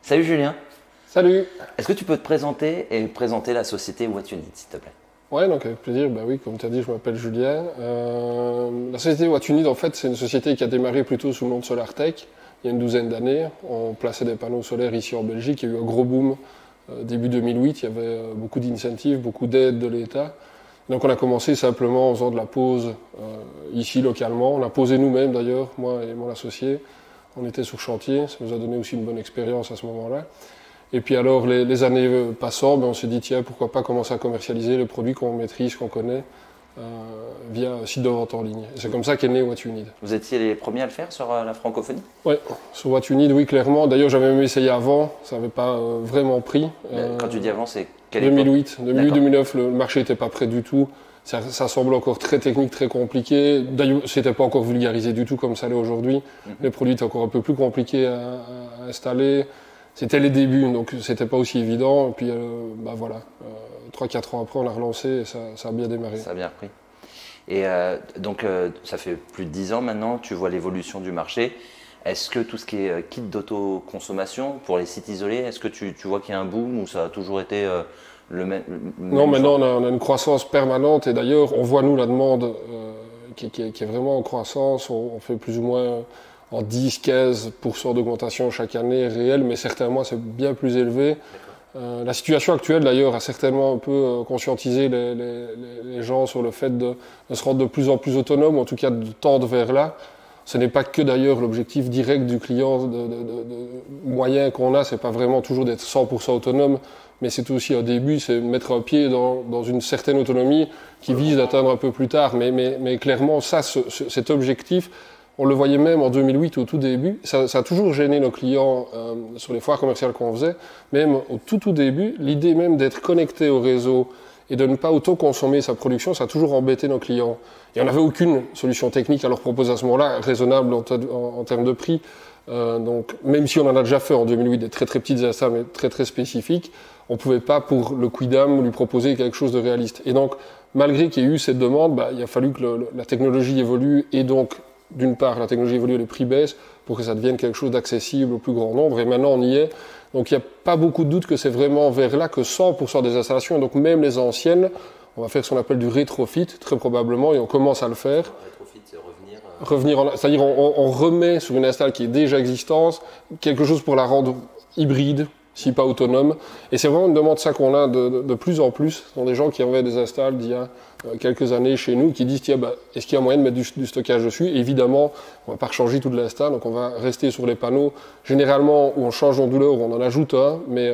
Salut Julien, Salut. est-ce que tu peux te présenter et présenter la société What You Need, s'il te plaît? Ouais, donc avec plaisir. Bah oui, comme tu as dit, je m'appelle Julien. La société What You Need, en fait, c'est une société qui a démarré plutôt sous le nom de SolarTech il y a une douzaine d'années. On plaçait des panneaux solaires ici en Belgique. Il y a eu un gros boom début 2008. Il y avait beaucoup d'incentives, beaucoup d'aides de l'État. Donc on a commencé simplement en faisant de la pose ici localement. On a posé nous-mêmes d'ailleurs, moi et mon associé. On était sur chantier. Ça nous a donné aussi une bonne expérience à ce moment-là. Et puis alors, les années passant, on s'est dit, tiens, pourquoi pas commencer à commercialiser les produits qu'on maîtrise, qu'on connaît, via un site de vente en ligne. Et c'est comme ça qu'est né What You Need. Vous étiez les premiers à le faire sur la francophonie? Oui, sur What You Need, oui, clairement. D'ailleurs, j'avais même essayé avant, ça n'avait pas vraiment pris. Quand tu dis avant, c'est quelle 2008, époque? 2008-2009, le marché n'était pas prêt du tout. Ça semble encore très technique, très compliqué. D'ailleurs, c'était pas encore vulgarisé du tout comme ça l'est aujourd'hui. Les produits étaient encore un peu plus compliqués à installer. C'était les débuts, donc c'était pas aussi évident. Et puis voilà, 3-4 ans après, on a relancé et ça a bien démarré. Ça a bien repris. Et donc, ça fait plus de 10 ans maintenant, tu vois l'évolution du marché. Est-ce que tout ce qui est kit d'autoconsommation pour les sites isolés, est-ce que tu vois qu'il y a un boom ou ça a toujours été le même Non, maintenant on a une croissance permanente et d'ailleurs on voit nous la demande qui est vraiment en croissance. On fait plus ou moins en 10-15% d'augmentation chaque année réelle, mais certains mois c'est bien plus élevé. La situation actuelle d'ailleurs a certainement un peu conscientisé les gens sur le fait de se rendre de plus en plus autonome, en tout cas de tendre vers là. Ce n'est pas que d'ailleurs l'objectif direct du client moyen qu'on a, c'est pas vraiment toujours d'être 100% autonome, mais c'est aussi un début, c'est mettre un pied dans une certaine autonomie qui vise d'atteindre un peu plus tard. Mais clairement, cet objectif, on le voyait même en 2008 au tout début, ça a toujours gêné nos clients sur les foires commerciales qu'on faisait, même au tout début, l'idée même d'être connecté au réseau et de ne pas auto-consommer sa production, ça a toujours embêté nos clients. Et on n'avait aucune solution technique à leur proposer à ce moment-là, raisonnable en termes de prix. Donc, même si on en a déjà fait en 2008 des très très petites installations, mais très très spécifiques, on ne pouvait pas pour le quidam lui proposer quelque chose de réaliste. Et donc, malgré qu'il y ait eu cette demande, il a fallu que la technologie évolue et donc, d'une part, la technologie évolue et les prix baissent pour que ça devienne quelque chose d'accessible au plus grand nombre. Et maintenant, on y est. Donc, il n'y a pas beaucoup de doute que c'est vraiment vers là que 100% des installations, et donc même les anciennes, on va faire ce qu'on appelle du rétrofit, très probablement, et on commence à le faire. Rétrofit, c'est revenir. C'est-à-dire on remet sur une install qui est déjà existante quelque chose pour la rendre hybride, si pas autonome. Et c'est vraiment une demande ça qu'on a de plus en plus. Ce sont des gens qui avaient des installs d'il y a quelques années chez nous qui disent tiens, est-ce qu'il y a moyen de mettre du stockage dessus? Et évidemment, on va pas changer toute l'install, donc on va rester sur les panneaux. Généralement, où on change d'onduleur, où on en ajoute un, mais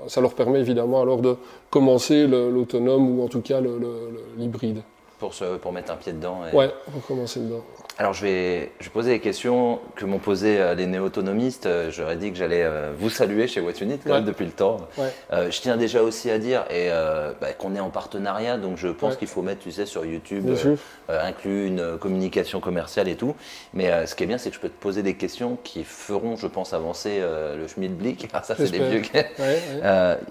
ça leur permet évidemment alors de commencer l'autonome ou en tout cas l'hybride. Pour mettre un pied dedans. Ouais, pour commencer dedans. Alors je vais poser les questions que m'ont posées les néo-autonomistes. J'aurais dit que j'allais vous saluer chez What You Need quand même depuis le temps. Ouais. Je tiens déjà aussi à dire qu'on est en partenariat, donc je pense qu'il faut mettre, tu sais, sur YouTube, inclus une communication commerciale et tout. Mais ce qui est bien, c'est que je peux te poser des questions qui feront, je pense, avancer le schmilblick. Ah, ça, c'est des vieux.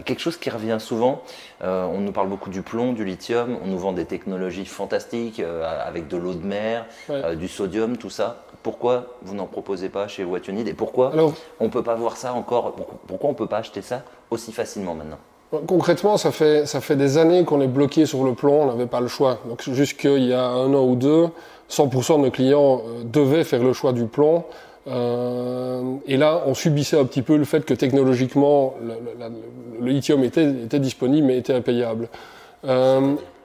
Quelque chose qui revient souvent. On nous parle beaucoup du plomb, du lithium. On nous vend des technologies fantastiques avec de l'eau de mer, du sodium, tout ça. Pourquoi vous n'en proposez pas chez What You Need et pourquoi on ne peut pas voir ça encore? Pourquoi on ne peut pas acheter ça aussi facilement maintenant? Concrètement, ça fait des années qu'on est bloqué sur le plomb, on n'avait pas le choix. Donc jusqu'il y a 1 an ou 2, 100% de nos clients devaient faire le choix du plomb. Et là, on subissait un petit peu le fait que technologiquement, le lithium était disponible mais était impayable.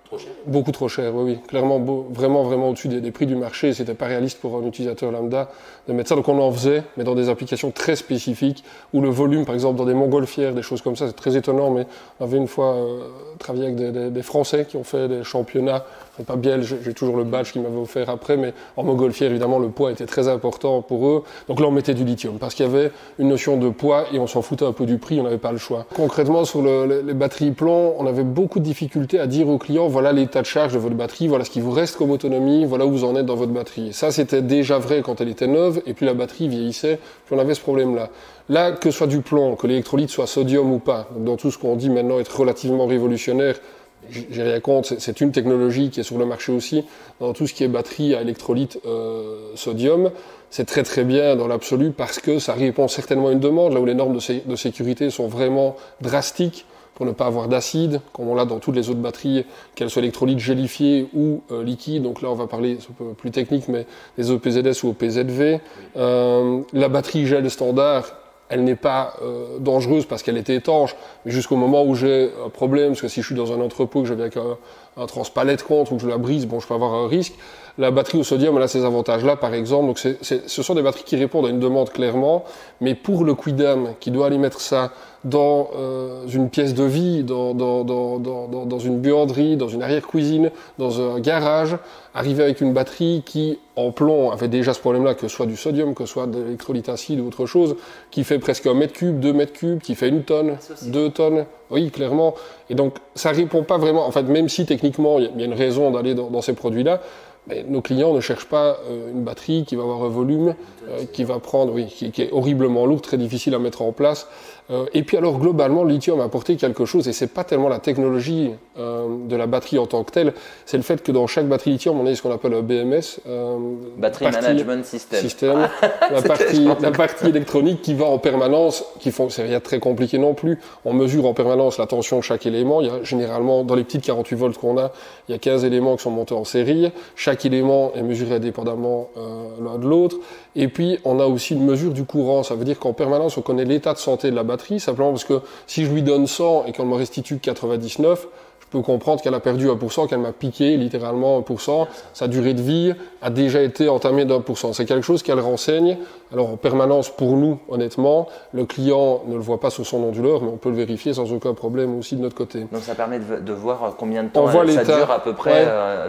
Trop cher. Beaucoup trop cher, oui. Clairement, vraiment au-dessus des prix du marché. C'était pas réaliste pour un utilisateur lambda de mettre ça. Donc on en faisait, mais dans des applications très spécifiques où le volume, par exemple, dans des montgolfières, des choses comme ça, c'est très étonnant. Mais on avait une fois travaillé avec des Français qui ont fait des championnats. Pas belge, j'ai toujours le badge qu'ils m'avaient offert après, mais en montgolfière, évidemment, le poids était très important pour eux. Donc là, on mettait du lithium parce qu'il y avait une notion de poids et on s'en foutait un peu du prix, on n'avait pas le choix. Concrètement, sur les batteries plomb, on avait beaucoup de difficultés à dire aux clients, voilà l'état de charge de votre batterie, voilà ce qui vous reste comme autonomie, voilà où vous en êtes dans votre batterie. Et ça, c'était déjà vrai quand elle était neuve, et puis la batterie vieillissait, puis on avait ce problème-là. Là, que ce soit du plomb, que l'électrolyte soit sodium ou pas, dans tout ce qu'on dit maintenant être relativement révolutionnaire, j'ai rien contre, c'est une technologie qui est sur le marché aussi, dans tout ce qui est batterie à électrolyte sodium. C'est très très bien dans l'absolu parce que ça répond certainement à une demande, là où les normes de sécurité sont vraiment drastiques pour ne pas avoir d'acide, comme on l'a dans toutes les autres batteries, qu'elles soient électrolytes gélifiées ou liquides. Donc là, on va parler, c'est un peu plus technique, mais les OPZS ou OPZV. La batterie gel standard, elle n'est pas dangereuse parce qu'elle est étanche, mais jusqu'au moment où j'ai un problème, parce que si je suis dans un entrepôt, que j'ai bien un transpalette contre ou que je la brise, bon, je peux avoir un risque. La batterie au sodium, elle a ces avantages-là, par exemple. Donc ce sont des batteries qui répondent à une demande clairement, mais pour le quidam qui doit aller mettre ça dans une pièce de vie, dans une buanderie, dans une arrière-cuisine, dans un garage, arriver avec une batterie qui, en plomb, avait déjà ce problème-là, que ce soit du sodium, que ce soit de l'électrolyte acide ou autre chose, qui fait presque 1 mètre cube, 2 mètres cubes, qui fait 1 tonne, 2 tonnes. Oui, clairement. Et donc, ça répond pas vraiment. En fait, même si techniquement, il y a une raison d'aller dans ces produits-là, mais nos clients ne cherchent pas une batterie qui va avoir un volume, qui va prendre, oui, qui est horriblement lourd, très difficile à mettre en place. Et puis alors globalement, le lithium a apporté quelque chose, et c'est pas tellement la technologie de la batterie en tant que telle, c'est le fait que dans chaque batterie lithium, on a ce qu'on appelle un BMS, Battery Management System. la partie électronique qui va en permanence, c'est rien de très compliqué non plus. On mesure en permanence la tension de chaque élément. Il y a généralement dans les petites 48 volts qu'on a, il y a 15 éléments qui sont montés en série. Chaque élément est mesuré indépendamment l'un de l'autre. Et puis on a aussi une mesure du courant. Ça veut dire qu'en permanence, on connaît l'état de santé de la batterie, simplement parce que si je lui donne 100 et qu'on me restitue 99, je peux comprendre qu'elle a perdu 1%, qu'elle m'a piqué littéralement 1%. Sa durée de vie a déjà été entamée d'1%. C'est quelque chose qu'elle renseigne. Alors en permanence pour nous, honnêtement, le client ne le voit pas sur son onduleur, mais on peut le vérifier sans aucun problème aussi de notre côté. Donc ça permet de voir combien de temps ça dure à peu près.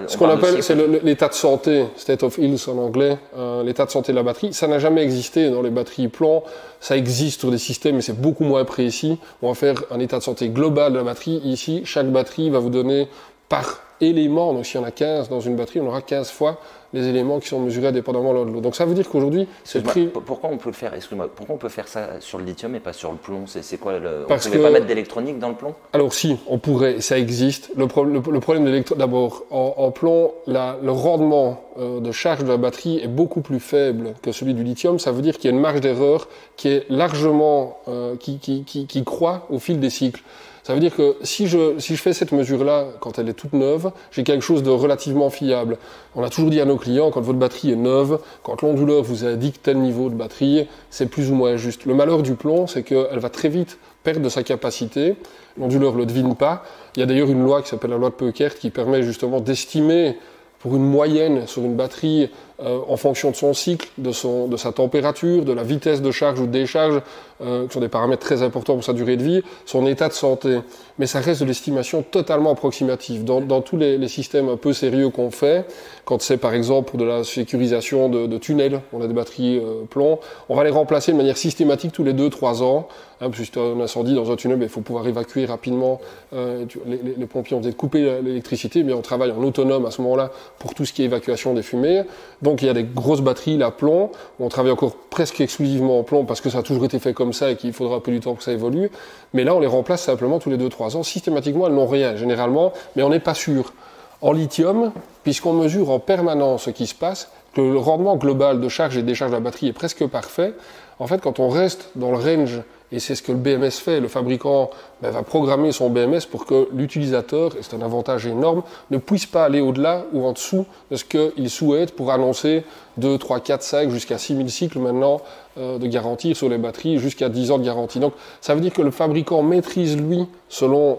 Ce qu'on appelle, c'est l'état de santé, state of health en anglais, l'état de santé de la batterie. Ça n'a jamais existé dans les batteries plomb. Ça existe sur des systèmes, mais c'est beaucoup moins précis. On va faire un état de santé global de la batterie. Ici, chaque batterie va vous donner par élément, donc s'il y en a 15 dans une batterie, on aura 15 fois les éléments qui sont mesurés indépendamment l'un de l'autre. Donc ça veut dire qu'aujourd'hui, c'est pris... Pourquoi on peut le faire, pourquoi on peut faire ça sur le lithium et pas sur le plomb? C'est quoi on ne pouvait pas mettre d'électronique dans le plomb? Alors si, on pourrait, ça existe. Le problème de l'électronique, d'abord, en plomb, le rendement de charge de la batterie est beaucoup plus faible que celui du lithium. Ça veut dire qu'il y a une marge d'erreur qui est largement, qui croît au fil des cycles. Ça veut dire que si je fais cette mesure-là quand elle est toute neuve, j'ai quelque chose de relativement fiable. On a toujours dit à nos clients, quand votre batterie est neuve, quand l'onduleur vous indique tel niveau de batterie, c'est plus ou moins juste. Le malheur du plomb, c'est qu'elle va très vite perdre de sa capacité. L'onduleur ne le devine pas. Il y a d'ailleurs une loi qui s'appelle la loi de Peukert qui permet justement d'estimer pour une moyenne sur une batterie en fonction de son cycle, de sa température, de la vitesse de charge ou de décharge, qui sont des paramètres très importants pour sa durée de vie, son état de santé. Mais ça reste de l'estimation totalement approximative. Dans tous les systèmes un peu sérieux qu'on fait, quand c'est par exemple pour de la sécurisation de tunnels, on a des batteries plomb, on va les remplacer de manière systématique tous les 2-3 ans. Parce que si tu as un incendie dans un tunnel, il faut pouvoir évacuer rapidement. Les pompiers ont peut-être coupé l'électricité, mais on travaille en autonome à ce moment-là pour tout ce qui est évacuation des fumées. Donc il y a des grosses batteries, la plomb, on travaille encore presque exclusivement en plomb parce que ça a toujours été fait comme ça et qu'il faudra un peu du temps pour que ça évolue. Mais là, on les remplace simplement tous les 2-3 ans. Systématiquement, elles n'ont rien, généralement, mais on n'est pas sûr. En lithium, puisqu'on mesure en permanence ce qui se passe, que le rendement global de charge et de décharge de la batterie est presque parfait, en fait, quand on reste dans le range, et c'est ce que le BMS fait, le fabricant va programmer son BMS pour que l'utilisateur, et c'est un avantage énorme, ne puisse pas aller au-delà ou en dessous de ce qu'il souhaite pour annoncer 2, 3, 4, 5, jusqu'à 6000 cycles maintenant de garantie sur les batteries, jusqu'à 10 ans de garantie. Donc ça veut dire que le fabricant maîtrise, lui, selon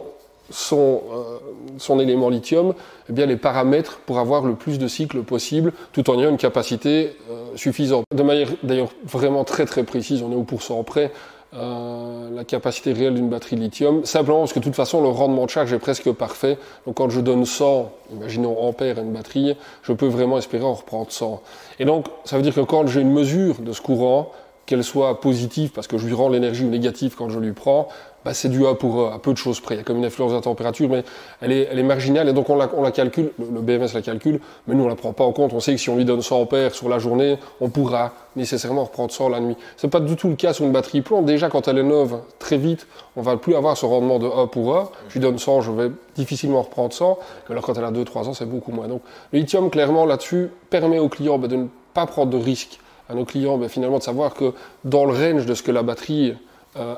son élément lithium, eh bien, les paramètres pour avoir le plus de cycles possible, tout en ayant une capacité suffisante. De manière d'ailleurs vraiment très très précise, on est au pourcent près, la capacité réelle d'une batterie lithium, simplement parce que de toute façon le rendement de charge est presque parfait. Donc quand je donne 100, imaginons ampères à une batterie, je peux vraiment espérer en reprendre 100. Et donc ça veut dire que quand j'ai une mesure de ce courant, qu'elle soit positive parce que je lui rends l'énergie ou négative quand je lui prends, bah c'est du A pour A, à peu de choses près. Il y a comme une influence de la température, mais elle est marginale et donc on la calcule, le BMS la calcule, mais nous on la prend pas en compte. On sait que si on lui donne 100 ampères sur la journée, on pourra nécessairement reprendre 100 la nuit. C'est pas du tout le cas sur une batterie plomb. Déjà quand elle est neuve, très vite, on va plus avoir ce rendement de A pour A. Je lui donne 100, je vais difficilement reprendre 100. Alors quand elle a 2-3 ans, c'est beaucoup moins. Donc le lithium, clairement là-dessus, permet aux clients de ne pas prendre de risques. À nos clients, finalement de savoir que dans le range de ce que la batterie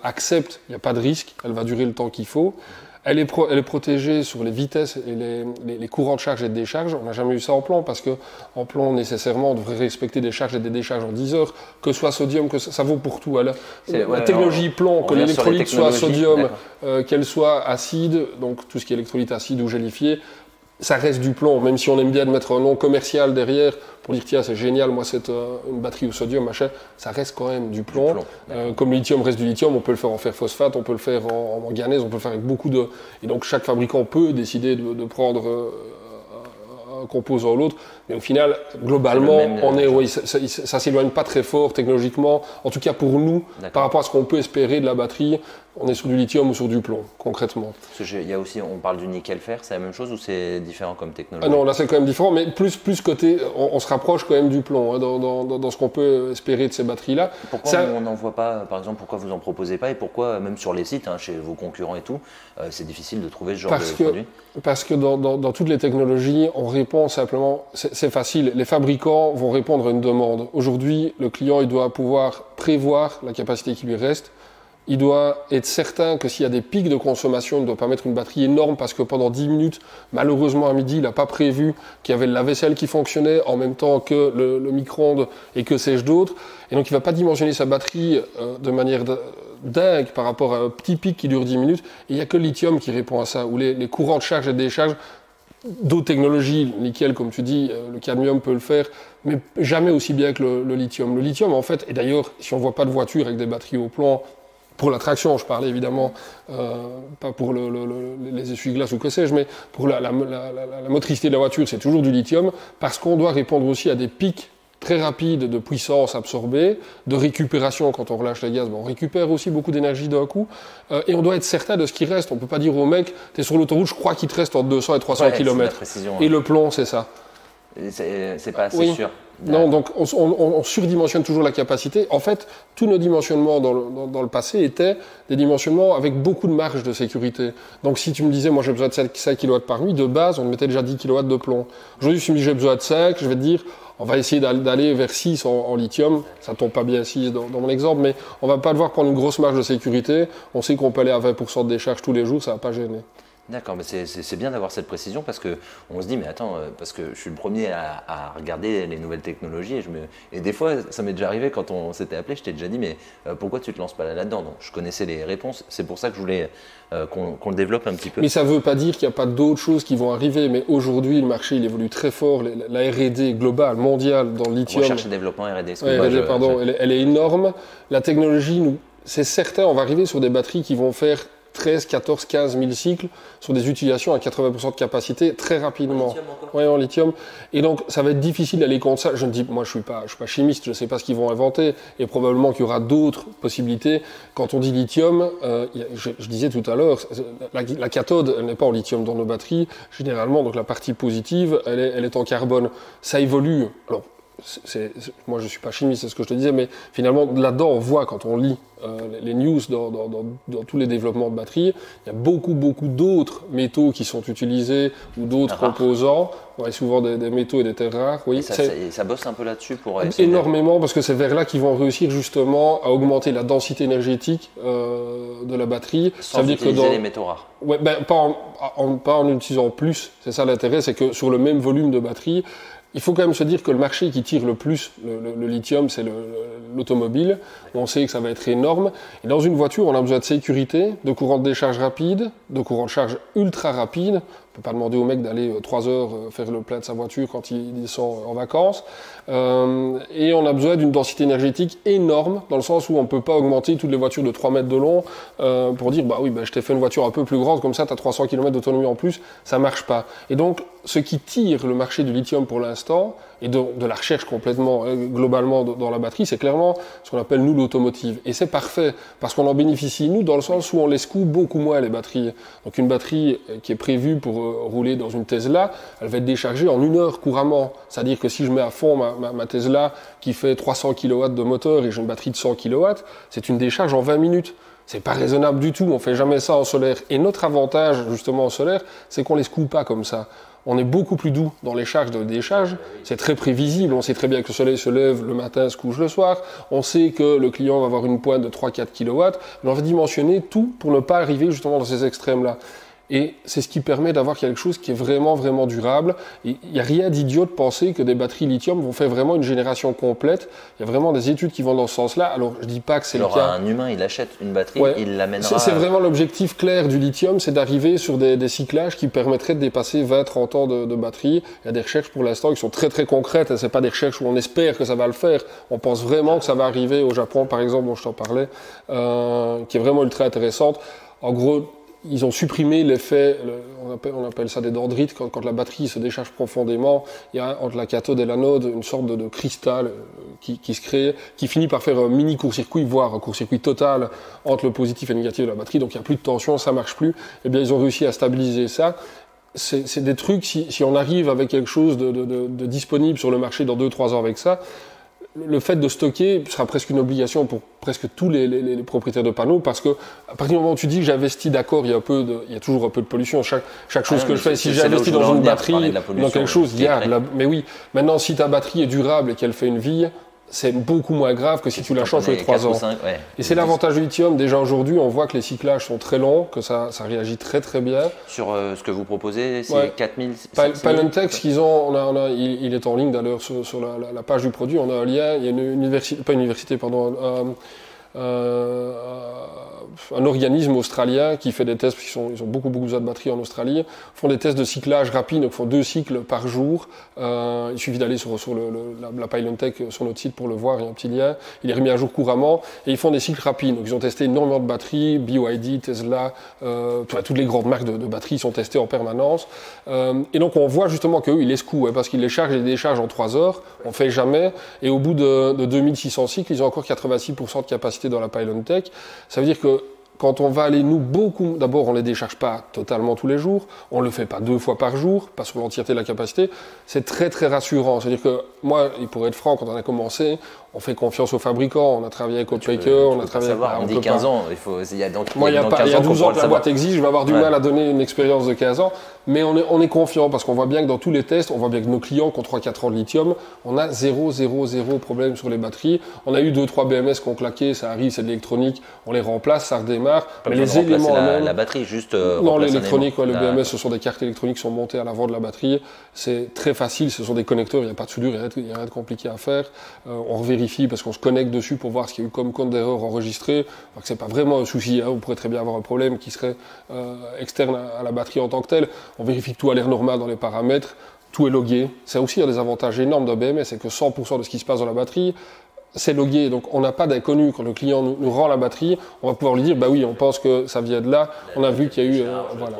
accepte, il n'y a pas de risque, elle va durer le temps qu'il faut. Elle est protégée sur les vitesses et les courants de charge et de décharge. On n'a jamais eu ça en plomb parce que en plomb, nécessairement, on devrait respecter des charges et des décharges en 10 heures, que ce soit sodium, que ça vaut pour tout. La technologie plomb, que l'électrolyte soit sodium, qu'elle soit acide, donc tout ce qui est électrolyte acide ou gélifié, ça reste du plomb, même si on aime bien de mettre un nom commercial derrière pour dire tiens c'est génial, moi c'est une batterie au sodium, machin, ça reste quand même du plomb. Comme le lithium reste du lithium, on peut le faire en fer phosphate, on peut le faire en manganèse, on peut le faire avec beaucoup de... Et donc chaque fabricant peut décider de prendre un composant ou l'autre, mais au final, globalement, ça s'éloigne pas très fort technologiquement, en tout cas pour nous, par rapport à ce qu'on peut espérer de la batterie. On est sur du lithium ou sur du plomb, concrètement. Il y a aussi, on parle du nickel-fer, c'est la même chose ou c'est différent comme technologie? Ah non, là c'est quand même différent, mais plus côté, on se rapproche quand même du plomb dans ce qu'on peut espérer de ces batteries-là. Pourquoi on n'en voit pas, par exemple, pourquoi vous n'en proposez pas et pourquoi même sur les sites, chez vos concurrents et tout, c'est difficile de trouver ce genre de produit? Parce que dans toutes les technologies, on répond simplement, c'est facile, les fabricants vont répondre à une demande. Aujourd'hui, le client il doit pouvoir prévoir la capacité qui lui reste. Il doit être certain que s'il y a des pics de consommation, il ne doit pas mettre une batterie énorme parce que pendant 10 minutes, malheureusement à midi, il n'a pas prévu qu'il y avait le lave-vaisselle qui fonctionnait en même temps que le micro-ondes et que sais-je d'autre. Et donc il ne va pas dimensionner sa batterie de manière dingue par rapport à un petit pic qui dure 10 minutes. Et il n'y a que le lithium qui répond à ça, où les courants de charge et de décharge, d'autres technologies, le nickel comme tu dis, le cadmium peut le faire, mais jamais aussi bien que le lithium. Le lithium en fait, et d'ailleurs si on ne voit pas de voiture avec des batteries au plomb, pour la traction, je parlais évidemment, pas pour les essuie-glaces ou que sais-je, mais pour la motricité de la voiture, c'est toujours du lithium, parce qu'on doit répondre aussi à des pics très rapides de puissance absorbée, de récupération quand on relâche les gaz, on récupère aussi beaucoup d'énergie d'un coup, et on doit être certain de ce qui reste. On ne peut pas dire au mec, tu es sur l'autoroute, je crois qu'il te reste entre 200 et 300 km. Et le plomb, c'est ça. C'est pas assez sûr. Non, donc on surdimensionne toujours la capacité. En fait, tous nos dimensionnements dans le passé étaient des dimensionnements avec beaucoup de marge de sécurité. Donc si tu me disais, moi j'ai besoin de 5 kW par nuit, de base, on mettait déjà 10 kW de plomb. Aujourd'hui, si tu me dis j'ai besoin de 5, je vais te dire, on va essayer d'aller vers 6 en lithium. Ça tombe pas bien à 6 dans mon exemple, mais on va pas devoir prendre une grosse marge de sécurité. On sait qu'on peut aller à 20% de décharge tous les jours, ça va pas gêner. D'accord, mais c'est bien d'avoir cette précision parce qu'on se dit, mais attends, parce que je suis le premier à regarder les nouvelles technologies et des fois, ça m'est déjà arrivé quand on s'était appelé, je t'ai déjà dit, mais pourquoi tu te lances pas là-dedans? Donc, je connaissais les réponses, c'est pour ça que je voulais qu'on le développe un petit peu. Mais ça ne veut pas dire qu'il n'y a pas d'autres choses qui vont arriver, mais aujourd'hui, le marché il évolue très fort, la R&D globale, mondiale dans le lithium. Recherche et développement R&D, elle est énorme. La technologie, c'est certain, on va arriver sur des batteries qui vont faire 13, 14, 15 000 cycles sur des utilisations à 80% de capacité très rapidement. En lithium. Et donc, ça va être difficile d'aller contre ça. Je ne dis, moi, je suis pas chimiste, je ne sais pas ce qu'ils vont inventer. Et probablement qu'il y aura d'autres possibilités. Quand on dit lithium, je disais tout à l'heure, la cathode, elle n'est pas en lithium dans nos batteries. Généralement, donc la partie positive, elle est en carbone. Ça évolue. Alors, moi je suis pas chimiste, c'est ce que je te disais, mais finalement là-dedans on voit quand on lit les news dans tous les développements de batteries, il y a beaucoup d'autres métaux qui sont utilisés ou d'autres composants, souvent des métaux et des terres rares. Oui, et ça bosse un peu là-dessus pour énormément parce que c'est vers là qu'ils vont réussir justement à augmenter la densité énergétique de la batterie. Sans ça veut dire utiliser les métaux rares. Ouais, pas en utilisant plus. C'est ça l'intérêt, c'est que sur le même volume de batterie. Il faut quand même se dire que le marché qui tire le plus le lithium, c'est l'automobile. On sait que ça va être énorme. Et dans une voiture, on a besoin de sécurité, de courant de décharge rapide, de courant de charge ultra rapide, On peut pas demander au mec d'aller 3 heures faire le plein de sa voiture quand il descend en vacances. Et on a besoin d'une densité énergétique énorme, dans le sens où on peut pas augmenter toutes les voitures de 3 mètres de long pour dire je t'ai fait une voiture un peu plus grande, comme ça tu as 300 km d'autonomie en plus, ça marche pas. Et donc ce qui tire le marché du lithium pour l'instant, et de la recherche complètement, globalement dans la batterie, c'est clairement ce qu'on appelle nous l'automotive. Et c'est parfait, parce qu'on en bénéficie nous dans le sens où on les secoue beaucoup moins les batteries. Donc une batterie qui est prévue pour rouler dans une Tesla, elle va être déchargée en 1 heure couramment. C'est-à-dire que si je mets à fond ma Tesla qui fait 300 kW de moteur et j'ai une batterie de 100 kW, c'est une décharge en 20 minutes. C'est pas raisonnable du tout, on fait jamais ça en solaire. Et notre avantage justement en solaire, c'est qu'on les secoue pas comme ça. On est beaucoup plus doux dans les charges de décharge, c'est très prévisible, on sait très bien que le soleil se lève le matin, se couche le soir, on sait que le client va avoir une pointe de 3-4 kW, mais on va dimensionner tout pour ne pas arriver justement dans ces extrêmes-là. Et c'est ce qui permet d'avoir quelque chose qui est vraiment, vraiment durable. Il n'y a rien d'idiot de penser que des batteries lithium vont faire vraiment une génération complète. Il y a vraiment des études qui vont dans ce sens-là. Alors, je dis pas que c'est le cas. Un humain, il achète une batterie, il l'amènera... C'est vraiment l'objectif clair du lithium, c'est d'arriver sur des cyclages qui permettraient de dépasser 20-30 ans de batterie. Il y a des recherches pour l'instant qui sont très, très concrètes. Ce n'est pas des recherches où on espère que ça va le faire. On pense vraiment que ça va arriver au Japon, par exemple, dont je t'en parlais, qui est vraiment ultra intéressante. En gros, ils ont supprimé l'effet, on appelle ça des dendrites, quand la batterie se décharge profondément, il y a entre la cathode et l'anode une sorte de cristal qui se crée, qui finit par faire un mini court-circuit, voire un court-circuit total entre le positif et le négatif de la batterie, donc il n'y a plus de tension, ça marche plus. Eh bien, ils ont réussi à stabiliser ça. C'est des trucs, si on arrive avec quelque chose de disponible sur le marché dans 2-3 ans avec ça, le fait de stocker sera presque une obligation pour presque tous les propriétaires de panneaux, parce que à partir du moment où tu dis que j'investis, d'accord, il y a toujours un peu de pollution. Chaque chose que je fais, si j'investis dans une batterie, dans quelque chose, il y a mais oui. Maintenant, si ta batterie est durable et qu'elle fait une vie, c'est beaucoup moins grave que si tu la changes tous les 3 ans. 5, et c'est l'avantage du lithium. Déjà aujourd'hui, on voit que les cyclages sont très longs, que ça réagit très très bien. Sur ce que vous proposez, c'est 4000, 5000 Pylontex, qu'ils ont, il est en ligne d'ailleurs sur la page du produit. On a un lien, il y a un organisme australien qui fait des tests, parce ils ont beaucoup besoin de batteries en Australie, font des tests de cyclage rapide, donc font 2 cycles par jour. Il suffit d'aller sur la Pylontech sur notre site pour le voir, il y a un petit lien. Il est remis à jour couramment et ils font des cycles rapides. Donc ils ont testé énormément de batteries, BYD, Tesla, toutes les grandes marques de batteries sont testées en permanence. Et donc on voit justement qu'eux, ils les secouent, parce qu'ils les chargent et les déchargent en 3 heures, on fait jamais. Et au bout de 2600 cycles, ils ont encore 86% de capacité dans la Pylontech. Ça veut dire que quand on va aller, nous, d'abord, on les décharge pas totalement tous les jours, on le fait pas 2 fois par jour, pas sur l'entièreté de la capacité. C'est très, très rassurant. C'est-à-dire que, moi, il pourrait être franc, quand on a commencé, on fait confiance aux fabricants, on a travaillé avec Optaker, on a travaillé avec... On dit 15 ans, il y a 12 ans que la boîte existe, je vais avoir du mal à donner une expérience de 15 ans, mais on est confiant, parce qu'on voit bien que dans tous les tests, on voit bien que nos clients qui ont 3-4 ans de lithium, on a 0 problème sur les batteries. On a eu 2-3 BMS qui ont claqué, ça arrive, c'est de l'électronique, on les remplace, ça redémarre, mais les éléments la batterie, juste non, l'électronique, le BMS, ce sont des cartes électroniques qui sont montées à l'avant de la batterie, c'est très facile, ce sont des connecteurs, il n'y a pas de soudure, il n'y a rien de compliqué à faire. On vérifie parce qu'on se connecte dessus pour voir ce qu'il y a eu comme compte d'erreur enregistré. Alors que c'est pas vraiment un souci, on pourrait très bien avoir un problème qui serait externe à la batterie en tant que telle. On vérifie que tout a l'air normal dans les paramètres, tout est logué. C'est aussi un des avantages énormes d'un BMS, c'est que 100% de ce qui se passe dans la batterie, c'est logué. Donc on n'a pas d'inconnu. Quand le client nous rend la batterie, on va pouvoir lui dire, bah oui, on pense que ça vient de là. On a vu qu'il y a eu... voilà.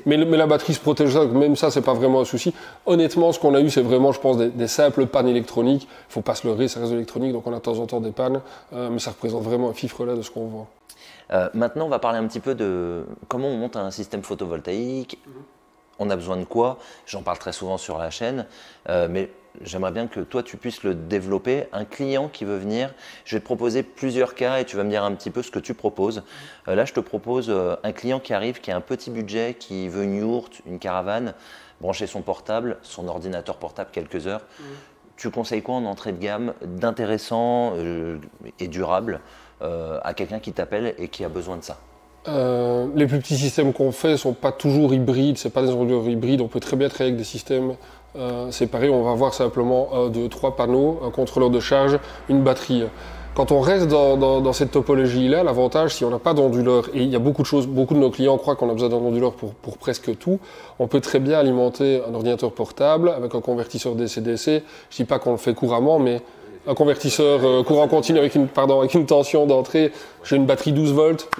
Mais la batterie se protège, même ça, c'est pas vraiment un souci. Honnêtement, ce qu'on a eu, c'est vraiment, je pense, des simples pannes électroniques. Il faut pas se leurrer, ça reste de l'électronique, donc on a de temps en temps des pannes, mais ça représente vraiment un fifre là de ce qu'on voit. Maintenant, on va parler un petit peu de comment on monte un système photovoltaïque. On a besoin de quoi? J'en parle très souvent sur la chaîne, mais j'aimerais bien que toi, tu puisses le développer. Un client qui veut venir, je vais te proposer plusieurs cas et tu vas me dire un petit peu ce que tu proposes. Là, je te propose un client qui arrive, qui a un petit budget, qui veut une yourte, une caravane, brancher son portable, son ordinateur portable quelques heures. Tu conseilles quoi en entrée de gamme d'intéressant et durable à quelqu'un qui t'appelle et qui a besoin de ça? Les plus petits systèmes qu'on fait ne sont pas toujours hybrides, c'est pas des ordinateurs hybrides, on peut très bien travailler avec des systèmes séparés, on va avoir simplement 2-3 panneaux, un contrôleur de charge, une batterie. quand on reste dans cette topologie-là, l'avantage, si on n'a pas d'onduleur, et il y a beaucoup de nos clients croient qu'on a besoin d'un onduleur pour presque tout, on peut très bien alimenter un ordinateur portable avec un convertisseur DC-DC. Je dis pas qu'on le fait couramment, mais un convertisseur courant continu avec une tension d'entrée. J'ai une batterie 12 volts,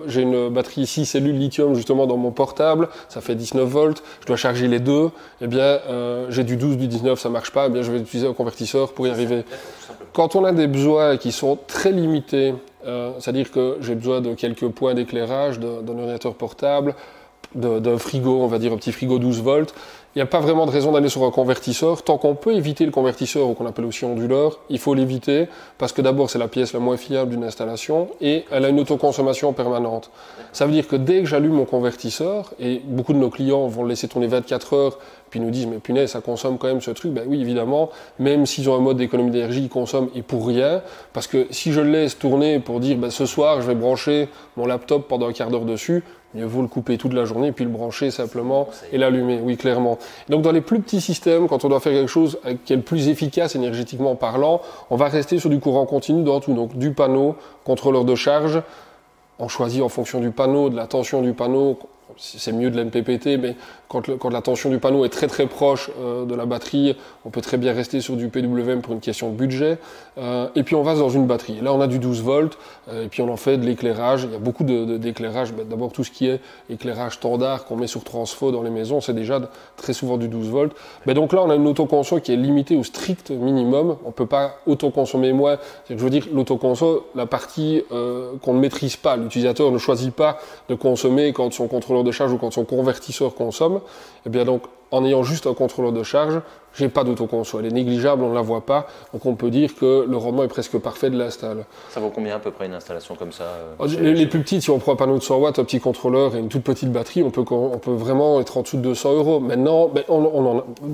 j'ai une batterie 6 cellules lithium justement dans mon portable, ça fait 19 volts, je dois charger les deux, eh bien j'ai du 12, du 19, ça marche pas, eh bien je vais utiliser un convertisseur pour y arriver. Quand on a des besoins qui sont très limités, c'est-à-dire que j'ai besoin de quelques points d'éclairage, d'un ordinateur portable, d'un frigo, on va dire un petit frigo 12 volts, il n'y a pas vraiment de raison d'aller sur un convertisseur. Tant qu'on peut éviter le convertisseur, ou qu'on appelle aussi onduleur, il faut l'éviter, parce que d'abord c'est la pièce la moins fiable d'une installation, et elle a une autoconsommation permanente. Ça veut dire que dès que j'allume mon convertisseur, et beaucoup de nos clients vont le laisser tourner 24 heures, puis nous disent, mais punaise, ça consomme quand même ce truc. Ben oui, évidemment, même s'ils ont un mode d'économie d'énergie, ils consomment, et pour rien, parce que si je le laisse tourner pour dire, ben, ce soir, je vais brancher mon laptop pendant un quart d'heure dessus, mieux vaut le couper toute la journée, puis le brancher simplement, et l'allumer, oui, clairement. Donc dans les plus petits systèmes, quand on doit faire quelque chose qui est le plus efficace énergétiquement parlant, on va rester sur du courant continu dans tout, donc du panneau, contrôleur de charge, on choisit en fonction du panneau, de la tension du panneau, c'est mieux de l'NPPT, mais quand la tension du panneau est très très proche de la batterie, on peut très bien rester sur du PWM pour une question de budget. Et puis on va dans une batterie. Là on a du 12 volts, et puis on en fait de l'éclairage. Il y a beaucoup d'éclairage. D'abord tout ce qui est éclairage standard qu'on met sur transfo dans les maisons, c'est déjà très souvent du 12 volts. Mais donc là on a une autoconso qui est limitée au strict minimum. On ne peut pas autoconsommer moins. Je veux dire, l'autoconso, la partie qu'on ne maîtrise pas, l'utilisateur ne choisit pas de consommer quand son contrôleur de charge ou quand son convertisseur consomme. Et bien donc, en ayant juste un contrôleur de charge, j'ai pas d'autoconso. Elle est négligeable, on ne la voit pas. Donc on peut dire que le rendement est presque parfait de l'install. Ça vaut combien à peu près une installation comme ça les plus petites, si on prend un panneau de 100 watts, un petit contrôleur et une toute petite batterie, on peut vraiment être en dessous de 200 €. Maintenant,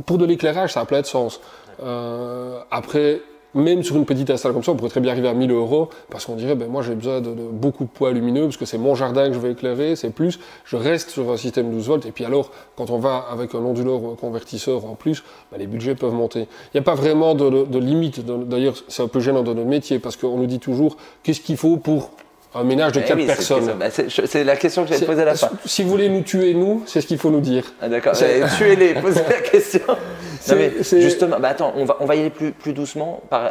pour de l'éclairage, ça a plein de sens. Après, même sur une petite install comme ça, on pourrait très bien arriver à 1000 €, parce qu'on dirait, moi j'ai besoin de beaucoup de poids lumineux, parce que c'est mon jardin que je vais éclairer, c'est plus, je reste sur un système 12 volts, et puis alors, quand on va avec un onduleur ou un convertisseur en plus, les budgets peuvent monter. Il n'y a pas vraiment de limite, d'ailleurs c'est un peu gênant dans notre métier, parce qu'on nous dit toujours, qu'est-ce qu'il faut pour un ménage de 4 personnes. C'est la question que j'allais te poser à la fin. Si vous voulez nous tuer, c'est ce qu'il faut nous dire. Ah, d'accord, tuez-les, posez la question. Non, mais justement, attends, on va y aller plus doucement. Par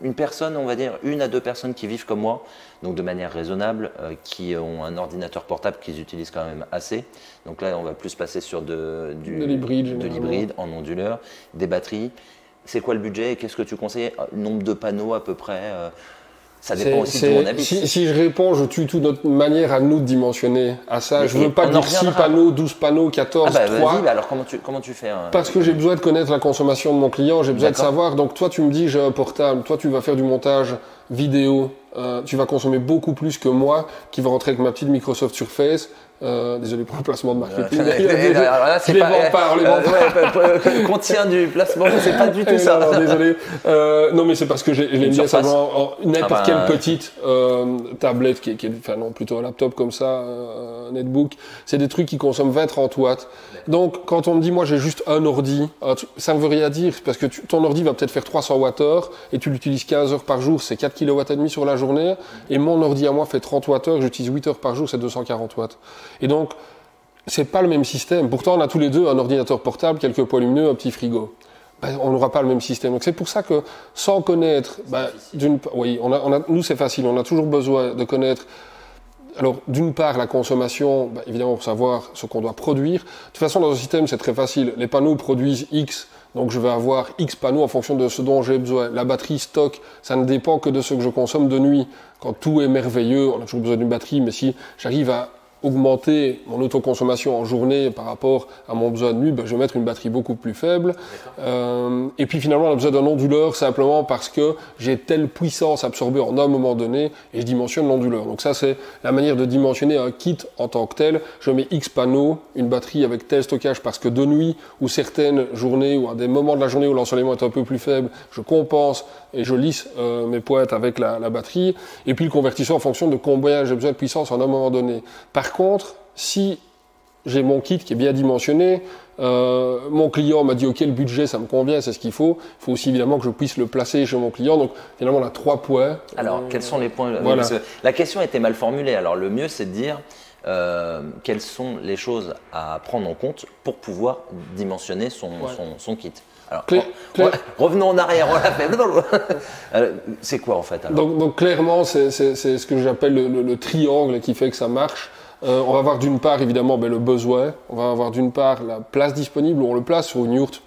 une personne, on va dire 1 à 2 personnes qui vivent comme moi, donc de manière raisonnable, qui ont un ordinateur portable qu'ils utilisent quand même assez. Donc là, on va plus passer sur de l'hybride en onduleur, des batteries. C'est quoi le budget et qu'est-ce que tu conseilles? Nombre de panneaux à peu près ça dépend aussi de mon habit. Si je réponds, je tue toute notre manière à nous de dimensionner à ça. Je ne veux pas dire 6 panneaux, 12 panneaux, 14, 3. Vas-y, alors comment tu fais Parce que j'ai besoin de connaître la consommation de mon client, j'ai besoin de savoir. Donc toi, tu me dis, j'ai un portable, toi, tu vas faire du montage vidéo, tu vas consommer beaucoup plus que moi, qui va rentrer avec ma petite Microsoft Surface. Désolé pour le placement de marketing. C'est pas contient du placement, c'est pas du tout ça. Non, désolé. Non, mais c'est parce que je l'ai mis simplement n'importe quelle petite tablette plutôt un laptop comme ça, un netbook. C'est des trucs qui consomment 20-30 watts. Donc, quand on me dit, moi, j'ai juste un ordi, ça ne veut rien dire parce que ton ordi va peut-être faire 300 Wh et tu l'utilises 15 heures par jour, c'est 4 kWh sur la journée. Et mon ordi à moi fait 30 Wh, j'utilise 8 heures par jour, c'est 240 watts. Et donc, c'est pas le même système. Pourtant, on a tous les deux un ordinateur portable, quelques poids lumineux, un petit frigo. On n'aura pas le même système. Donc, c'est pour ça que, sans connaître, nous, c'est facile. On a toujours besoin de connaître. Alors, d'une part, la consommation, évidemment, pour savoir ce qu'on doit produire. De toute façon, dans un système, c'est très facile. Les panneaux produisent X. Donc, je vais avoir X panneaux en fonction de ce dont j'ai besoin. La batterie stock, ça ne dépend que de ce que je consomme de nuit. Quand tout est merveilleux, on a toujours besoin d'une batterie, mais si j'arrive à augmenter mon autoconsommation en journée par rapport à mon besoin de nuit, je vais mettre une batterie beaucoup plus faible. Et puis finalement, on a besoin d'un onduleur simplement parce que j'ai telle puissance absorbée en un moment donné et je dimensionne l'onduleur. Donc ça, c'est la manière de dimensionner un kit en tant que tel. Je mets X panneaux, une batterie avec tel stockage parce que de nuit ou certaines journées ou à des moments de la journée où l'ensoleillement est un peu plus faible, je compense et je lisse mes pointes avec la batterie. Et puis le convertisseur en fonction de combien j'ai besoin de puissance en un moment donné. Par contre, si j'ai mon kit qui est bien dimensionné, mon client m'a dit ok, le budget ça me convient, c'est ce qu'il faut aussi évidemment que je puisse le placer chez mon client, donc finalement on a 3 points. Alors quels sont les points? Voilà. La question était mal formulée, alors le mieux c'est de dire quelles sont les choses à prendre en compte pour pouvoir dimensionner son kit. Alors, revenons en arrière, on l'a fait. C'est quoi en fait alors? Donc clairement, c'est ce que j'appelle le triangle qui fait que ça marche. On va avoir d'une part évidemment le besoin, on va avoir d'une part la place disponible où on le place sur une yourte.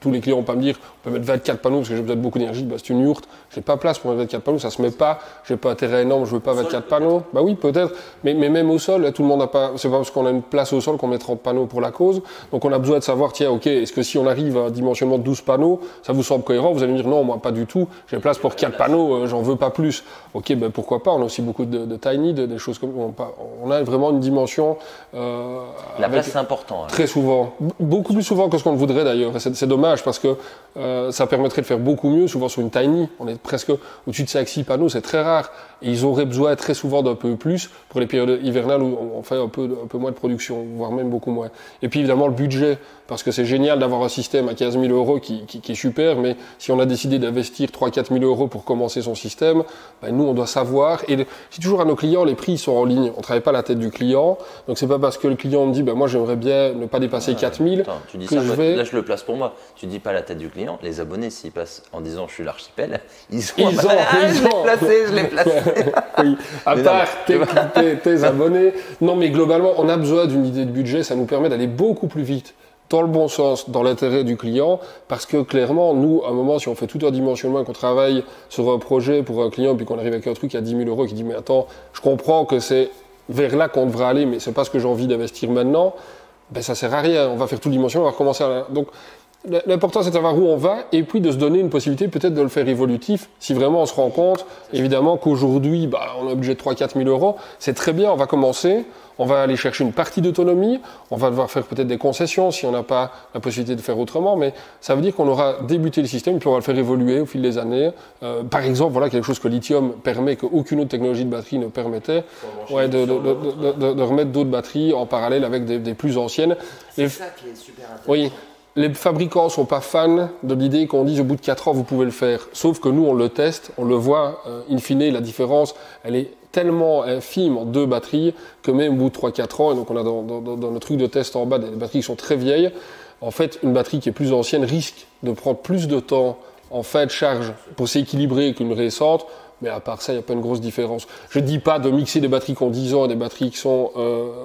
Tous les clients vont pas me dire on peut mettre 24 panneaux parce que j'ai besoin de beaucoup d'énergie, c'est une yourte, j'ai pas place pour mettre 24 panneaux, ça se met pas, j'ai pas un terrain énorme, je veux pas 24 panneaux. Bah oui, peut-être, mais même au sol, tout le monde n'a pas, c'est pas parce qu'on a une place au sol qu'on met 30 panneaux pour la cause. Donc on a besoin de savoir, tiens, ok, est-ce que si on arrive à un dimensionnement de 12 panneaux, ça vous semble cohérent? Vous allez me dire non, moi pas du tout, j'ai place pour 4 panneaux, j'en veux pas plus. Ok, pourquoi pas, on a aussi beaucoup de tiny, des choses comme on a vraiment une dimension. La place c'est important. Très souvent, beaucoup plus souvent que ce qu'on voudrait d'ailleurs. C'est dommage parce que ça permettrait de faire beaucoup mieux. Souvent sur une tiny, on est presque au-dessus de 5-6 panneaux, c'est très rare. Et ils auraient besoin très souvent d'un peu plus pour les périodes hivernales où on fait un peu moins de production, voire même beaucoup moins. Et puis évidemment le budget, parce que c'est génial d'avoir un système à 15 000 euros qui est super, mais si on a décidé d'investir 3-4 000 euros pour commencer son système, nous on doit savoir. Et c'est toujours à nos clients, les prix sont en ligne. On travaille pas à la tête du client, donc c'est pas parce que le client me dit moi j'aimerais bien ne pas dépasser 4 000 tu dis que ça, là je le place pour moi. Tu dis pas à la tête du client. Les abonnés s'ils passent en disant je suis l'archipel, je l'ai placé. Oui, à part tes abonnés. Non, mais globalement, on a besoin d'une idée de budget. Ça nous permet d'aller beaucoup plus vite, dans le bon sens, dans l'intérêt du client. Parce que clairement, nous, à un moment, si on fait tout un dimensionnement, qu'on travaille sur un projet pour un client, puis qu'on arrive avec un truc à 10 000 euros, qui dit mais attends, je comprends que c'est vers là qu'on devrait aller, mais c'est pas ce que j'ai envie d'investir maintenant. Ça sert à rien. On va faire tout le dimensionnement, on va recommencer à... Donc, l'important, c'est de savoir où on va et puis de se donner une possibilité peut-être de le faire évolutif. Si vraiment on se rend compte, évidemment, qu'aujourd'hui, on a un budget de 3-4 000 euros, c'est très bien, on va commencer, on va aller chercher une partie d'autonomie, on va devoir faire peut-être des concessions si on n'a pas la possibilité de faire autrement, mais ça veut dire qu'on aura débuté le système et puis on va le faire évoluer au fil des années. Par exemple, voilà quelque chose que lithium permet, qu'aucune autre technologie de batterie ne permettait, de remettre d'autres batteries en parallèle avec des plus anciennes. C'est ça qui est super intéressant. Oui. Les fabricants sont pas fans de l'idée qu'on dise au bout de 4 ans vous pouvez le faire. Sauf que nous on le teste, on le voit, in fine la différence elle est tellement infime en 2 batteries que même au bout de 3-4 ans, et donc on a dans le truc de test en bas des batteries qui sont très vieilles, en fait une batterie qui est plus ancienne risque de prendre plus de temps en fin de charge pour s'équilibrer qu'une récente. Mais à part ça, il n'y a pas une grosse différence. Je ne dis pas de mixer des batteries qui ont 10 ans et des batteries qui sont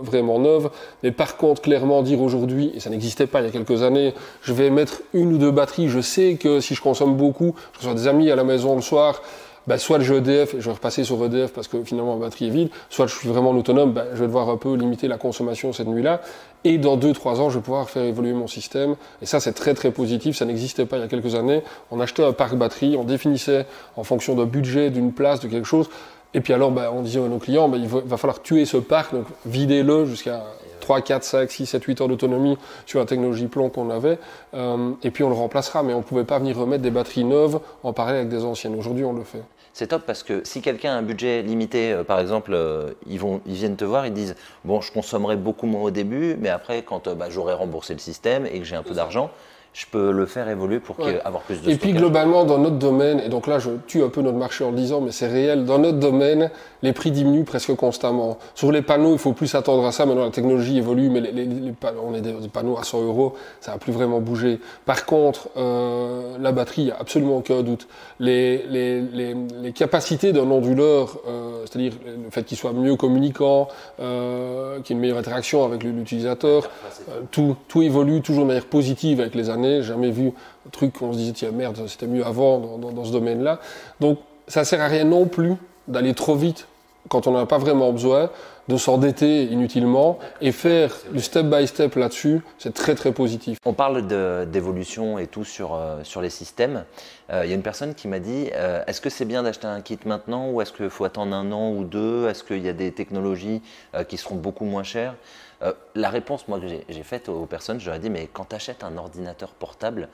vraiment neuves, mais par contre, clairement dire aujourd'hui, et ça n'existait pas il y a quelques années, je vais mettre 1 ou 2 batteries, je sais que si je consomme beaucoup, je reçois des amis à la maison le soir, soit je EDF, et je vais repasser sur EDF parce que finalement ma batterie est vide, soit je suis vraiment autonome, je vais devoir un peu limiter la consommation cette nuit-là, et dans 2-3 ans, je vais pouvoir faire évoluer mon système, et ça c'est très très positif, ça n'existait pas il y a quelques années, on achetait un parc batterie, on définissait en fonction d'un budget, d'une place, de quelque chose, et puis alors on disait à nos clients, il va falloir tuer ce parc, donc videz-le jusqu'à 3, 4, 5, 6, 7, 8 heures d'autonomie sur la technologie plomb qu'on avait, et puis on le remplacera, mais on ne pouvait pas venir remettre des batteries neuves en parallèle avec des anciennes. Aujourd'hui, on le fait. C'est top parce que si quelqu'un a un budget limité, par exemple, ils viennent te voir, ils disent « bon, je consommerai beaucoup moins au début, mais après, quand j'aurai remboursé le système et que j'ai un peu d'argent, je peux le faire évoluer pour avoir plus de stockage. » Et puis globalement, dans notre domaine, et donc là je tue un peu notre marché en le disant, mais c'est réel, dans notre domaine, les prix diminuent presque constamment. Sur les panneaux, il faut plus s'attendre à ça, maintenant la technologie évolue, mais on est des panneaux à 100 euros, ça n'a plus vraiment bougé. Par contre, la batterie, il n'y a absolument aucun doute. Les capacités d'un onduleur, c'est-à-dire le fait qu'il soit mieux communicant, qu'il y ait une meilleure interaction avec l'utilisateur, tout évolue toujours de manière positive avec les années. Jamais vu un truc où on se disait tiens merde c'était mieux avant dans ce domaine-là. Donc ça sert à rien non plus d'aller trop vite quand on n'en a pas vraiment besoin, de s'endetter inutilement et faire du step by step là-dessus, c'est très très positif. On parle d'évolution et tout sur les systèmes. Il y a une personne qui m'a dit est-ce que c'est bien d'acheter un kit maintenant ou est-ce qu'il faut attendre 1 an ou 2? Est-ce qu'il y a des technologies qui seront beaucoup moins chères? La réponse moi que j'ai faite aux personnes, je leur ai dit mais quand tu achètes un ordinateur portable,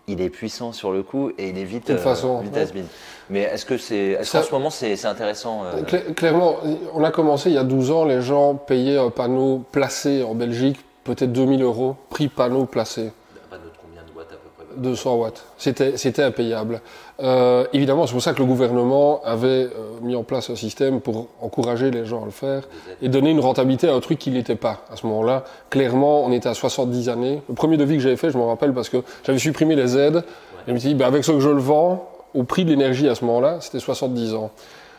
il est puissant sur le coup et il est vite, de toute façon, vite has-been. Mais est-ce qu'en ce moment c'est intéressant Clairement, on a commencé il y a 12 ans, les gens payaient un panneau placé en Belgique, peut-être 2000 €, prix panneau placé. Un panneau de combien de watts à peu près? 200 watts. C'était impayable. Évidemment, c'est pour ça que le gouvernement avait mis en place un système pour encourager les gens à le faire et donner une rentabilité à un truc qui n'était pas. À ce moment-là, clairement, on était à 70 années. Le premier devis que j'avais fait, je m'en rappelle, parce que j'avais supprimé les aides. Et je me suis dit, avec ce que je le vends, au prix de l'énergie à ce moment-là, c'était 70 ans.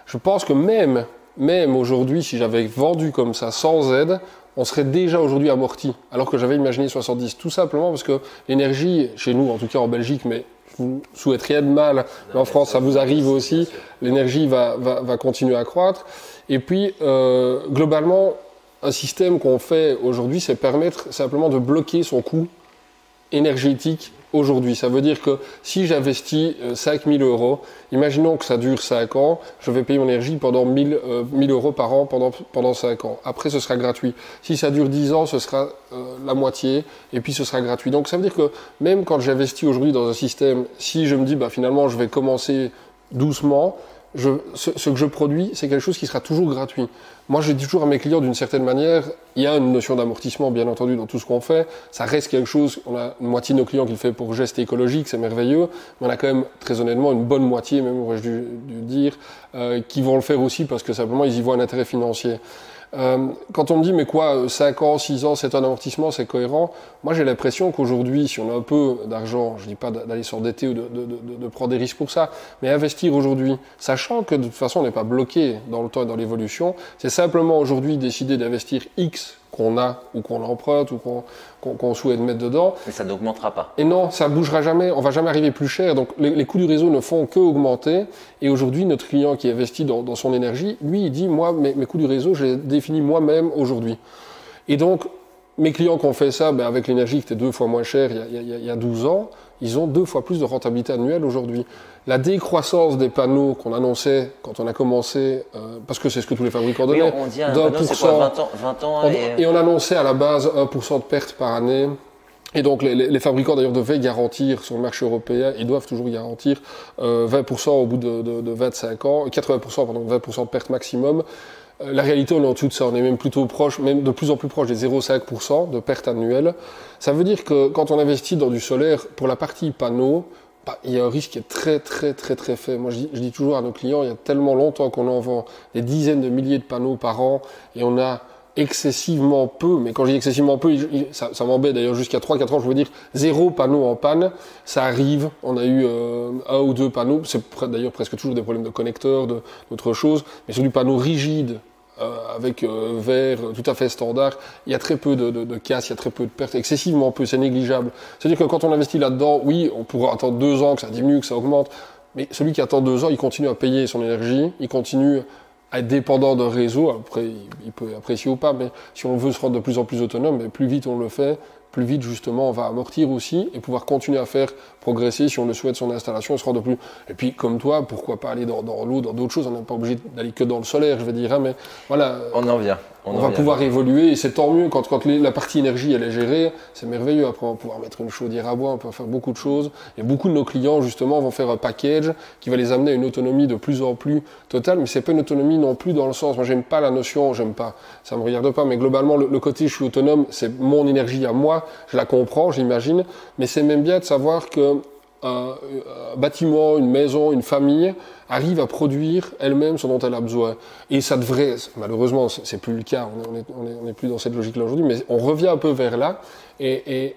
Je pense que même aujourd'hui, si j'avais vendu comme ça, sans aide, on serait déjà aujourd'hui amorti, alors que j'avais imaginé 70. Tout simplement parce que l'énergie, chez nous, en tout cas en Belgique, mais je vous souhaite rien de mal, mais en France, ça vous arrive aussi, l'énergie va continuer à croître. Et puis, globalement, un système qu'on fait aujourd'hui, c'est permettre simplement de bloquer son coût énergétique aujourd'hui. Ça veut dire que si j'investis 5 000 €, imaginons que ça dure 5 ans, je vais payer mon énergie pendant 1 000 € par an pendant 5 ans. Après, ce sera gratuit. Si ça dure 10 ans, ce sera la moitié, et puis ce sera gratuit. Donc ça veut dire que même quand j'investis aujourd'hui dans un système, si je me dis finalement je vais commencer doucement, ce que je produis, c'est quelque chose qui sera toujours gratuit. Moi, je dis toujours à mes clients, d'une certaine manière, il y a une notion d'amortissement, bien entendu, dans tout ce qu'on fait. Ça reste quelque chose, on a une moitié de nos clients qui le fait pour geste écologique, c'est merveilleux, mais on a quand même, très honnêtement, une bonne moitié, même aurais-je dû dire, qui vont le faire aussi parce que simplement, ils y voient un intérêt financier. Quand on me dit, mais quoi, 5 ans, 6 ans, c'est un amortissement, c'est cohérent, moi j'ai l'impression qu'aujourd'hui, si on a un peu d'argent, je dis pas d'aller s'endetter ou de prendre des risques pour ça, mais investir aujourd'hui, sachant que de toute façon on n'est pas bloqué dans le temps et dans l'évolution, c'est simplement aujourd'hui décider d'investir X qu'on a ou qu'on emprunte ou qu'on souhaite mettre dedans. Mais ça n'augmentera pas. Et non, ça ne bougera jamais, on ne va jamais arriver plus cher. Donc les coûts du réseau ne font qu'augmenter. Et aujourd'hui, notre client qui investit dans son énergie, lui, il dit, moi, mes coûts du réseau, je les définis moi-même aujourd'hui. Et donc, mes clients qui ont fait ça, avec l'énergie qui était 2 fois moins chère il y a 12 ans, ils ont 2 fois plus de rentabilité annuelle aujourd'hui. La décroissance des panneaux qu'on annonçait quand on a commencé, parce que c'est ce que tous les fabricants donnaient, on dit un panneau, c'est quoi, 20 ans et on annonçait à la base 1% de perte par année. Et donc les fabricants d'ailleurs devaient garantir sur le marché européen, ils doivent toujours garantir 20% au bout de 25 ans, 80%, pardon, 20% de perte maximum. La réalité, on est en dessous de ça, on est même plutôt proche, même de plus en plus proche des 0,5% de perte annuelle. Ça veut dire que quand on investit dans du solaire, pour la partie panneau, il y a un risque qui est très très très très faible. Moi je dis toujours à nos clients, il y a tellement longtemps qu'on en vend des dizaines de milliers de panneaux par an et on a excessivement peu, mais quand je dis excessivement peu, ça m'embête d'ailleurs jusqu'à 3-4 ans, je veux dire 0 panneau en panne, ça arrive, on a eu 1 ou 2 panneaux, c'est d'ailleurs presque toujours des problèmes de connecteurs, d'autres choses, mais sur du panneau rigide, avec verre tout à fait standard, il y a très peu de casse, il y a très peu de pertes, excessivement peu, c'est négligeable. C'est-à-dire que quand on investit là-dedans, oui, on pourra attendre 2 ans que ça diminue, que ça augmente, mais celui qui attend 2 ans, il continue à payer son énergie, il continue à être dépendant d'un réseau, après il peut apprécier ou pas, mais si on veut se rendre de plus en plus autonome, mais plus vite on le fait, plus vite justement on va amortir aussi et pouvoir continuer à faire progresser si on le souhaite son installation et se rendre plus. Et puis comme toi, pourquoi pas aller dans l'eau, dans d'autres choses, on n'est pas obligé d'aller que dans le solaire, je vais dire, hein, mais voilà. On en vient. On va pouvoir évoluer et c'est tant mieux quand la partie énergie elle est gérée, c'est merveilleux. Après on va pouvoir mettre une chaudière à bois, on peut faire beaucoup de choses. Et beaucoup de nos clients justement vont faire un package qui va les amener à une autonomie de plus en plus totale, mais c'est pas une autonomie non plus dans le sens, moi j'aime pas la notion, ça me regarde pas, mais globalement le côté je suis autonome, c'est mon énergie à moi, je la comprends, j'imagine, mais c'est même bien de savoir que un bâtiment, une maison, une famille arrive à produire elle-même ce dont elle a besoin. Et ça devrait, malheureusement, c'est plus le cas, on est plus dans cette logique-là aujourd'hui, mais on revient un peu vers là. Et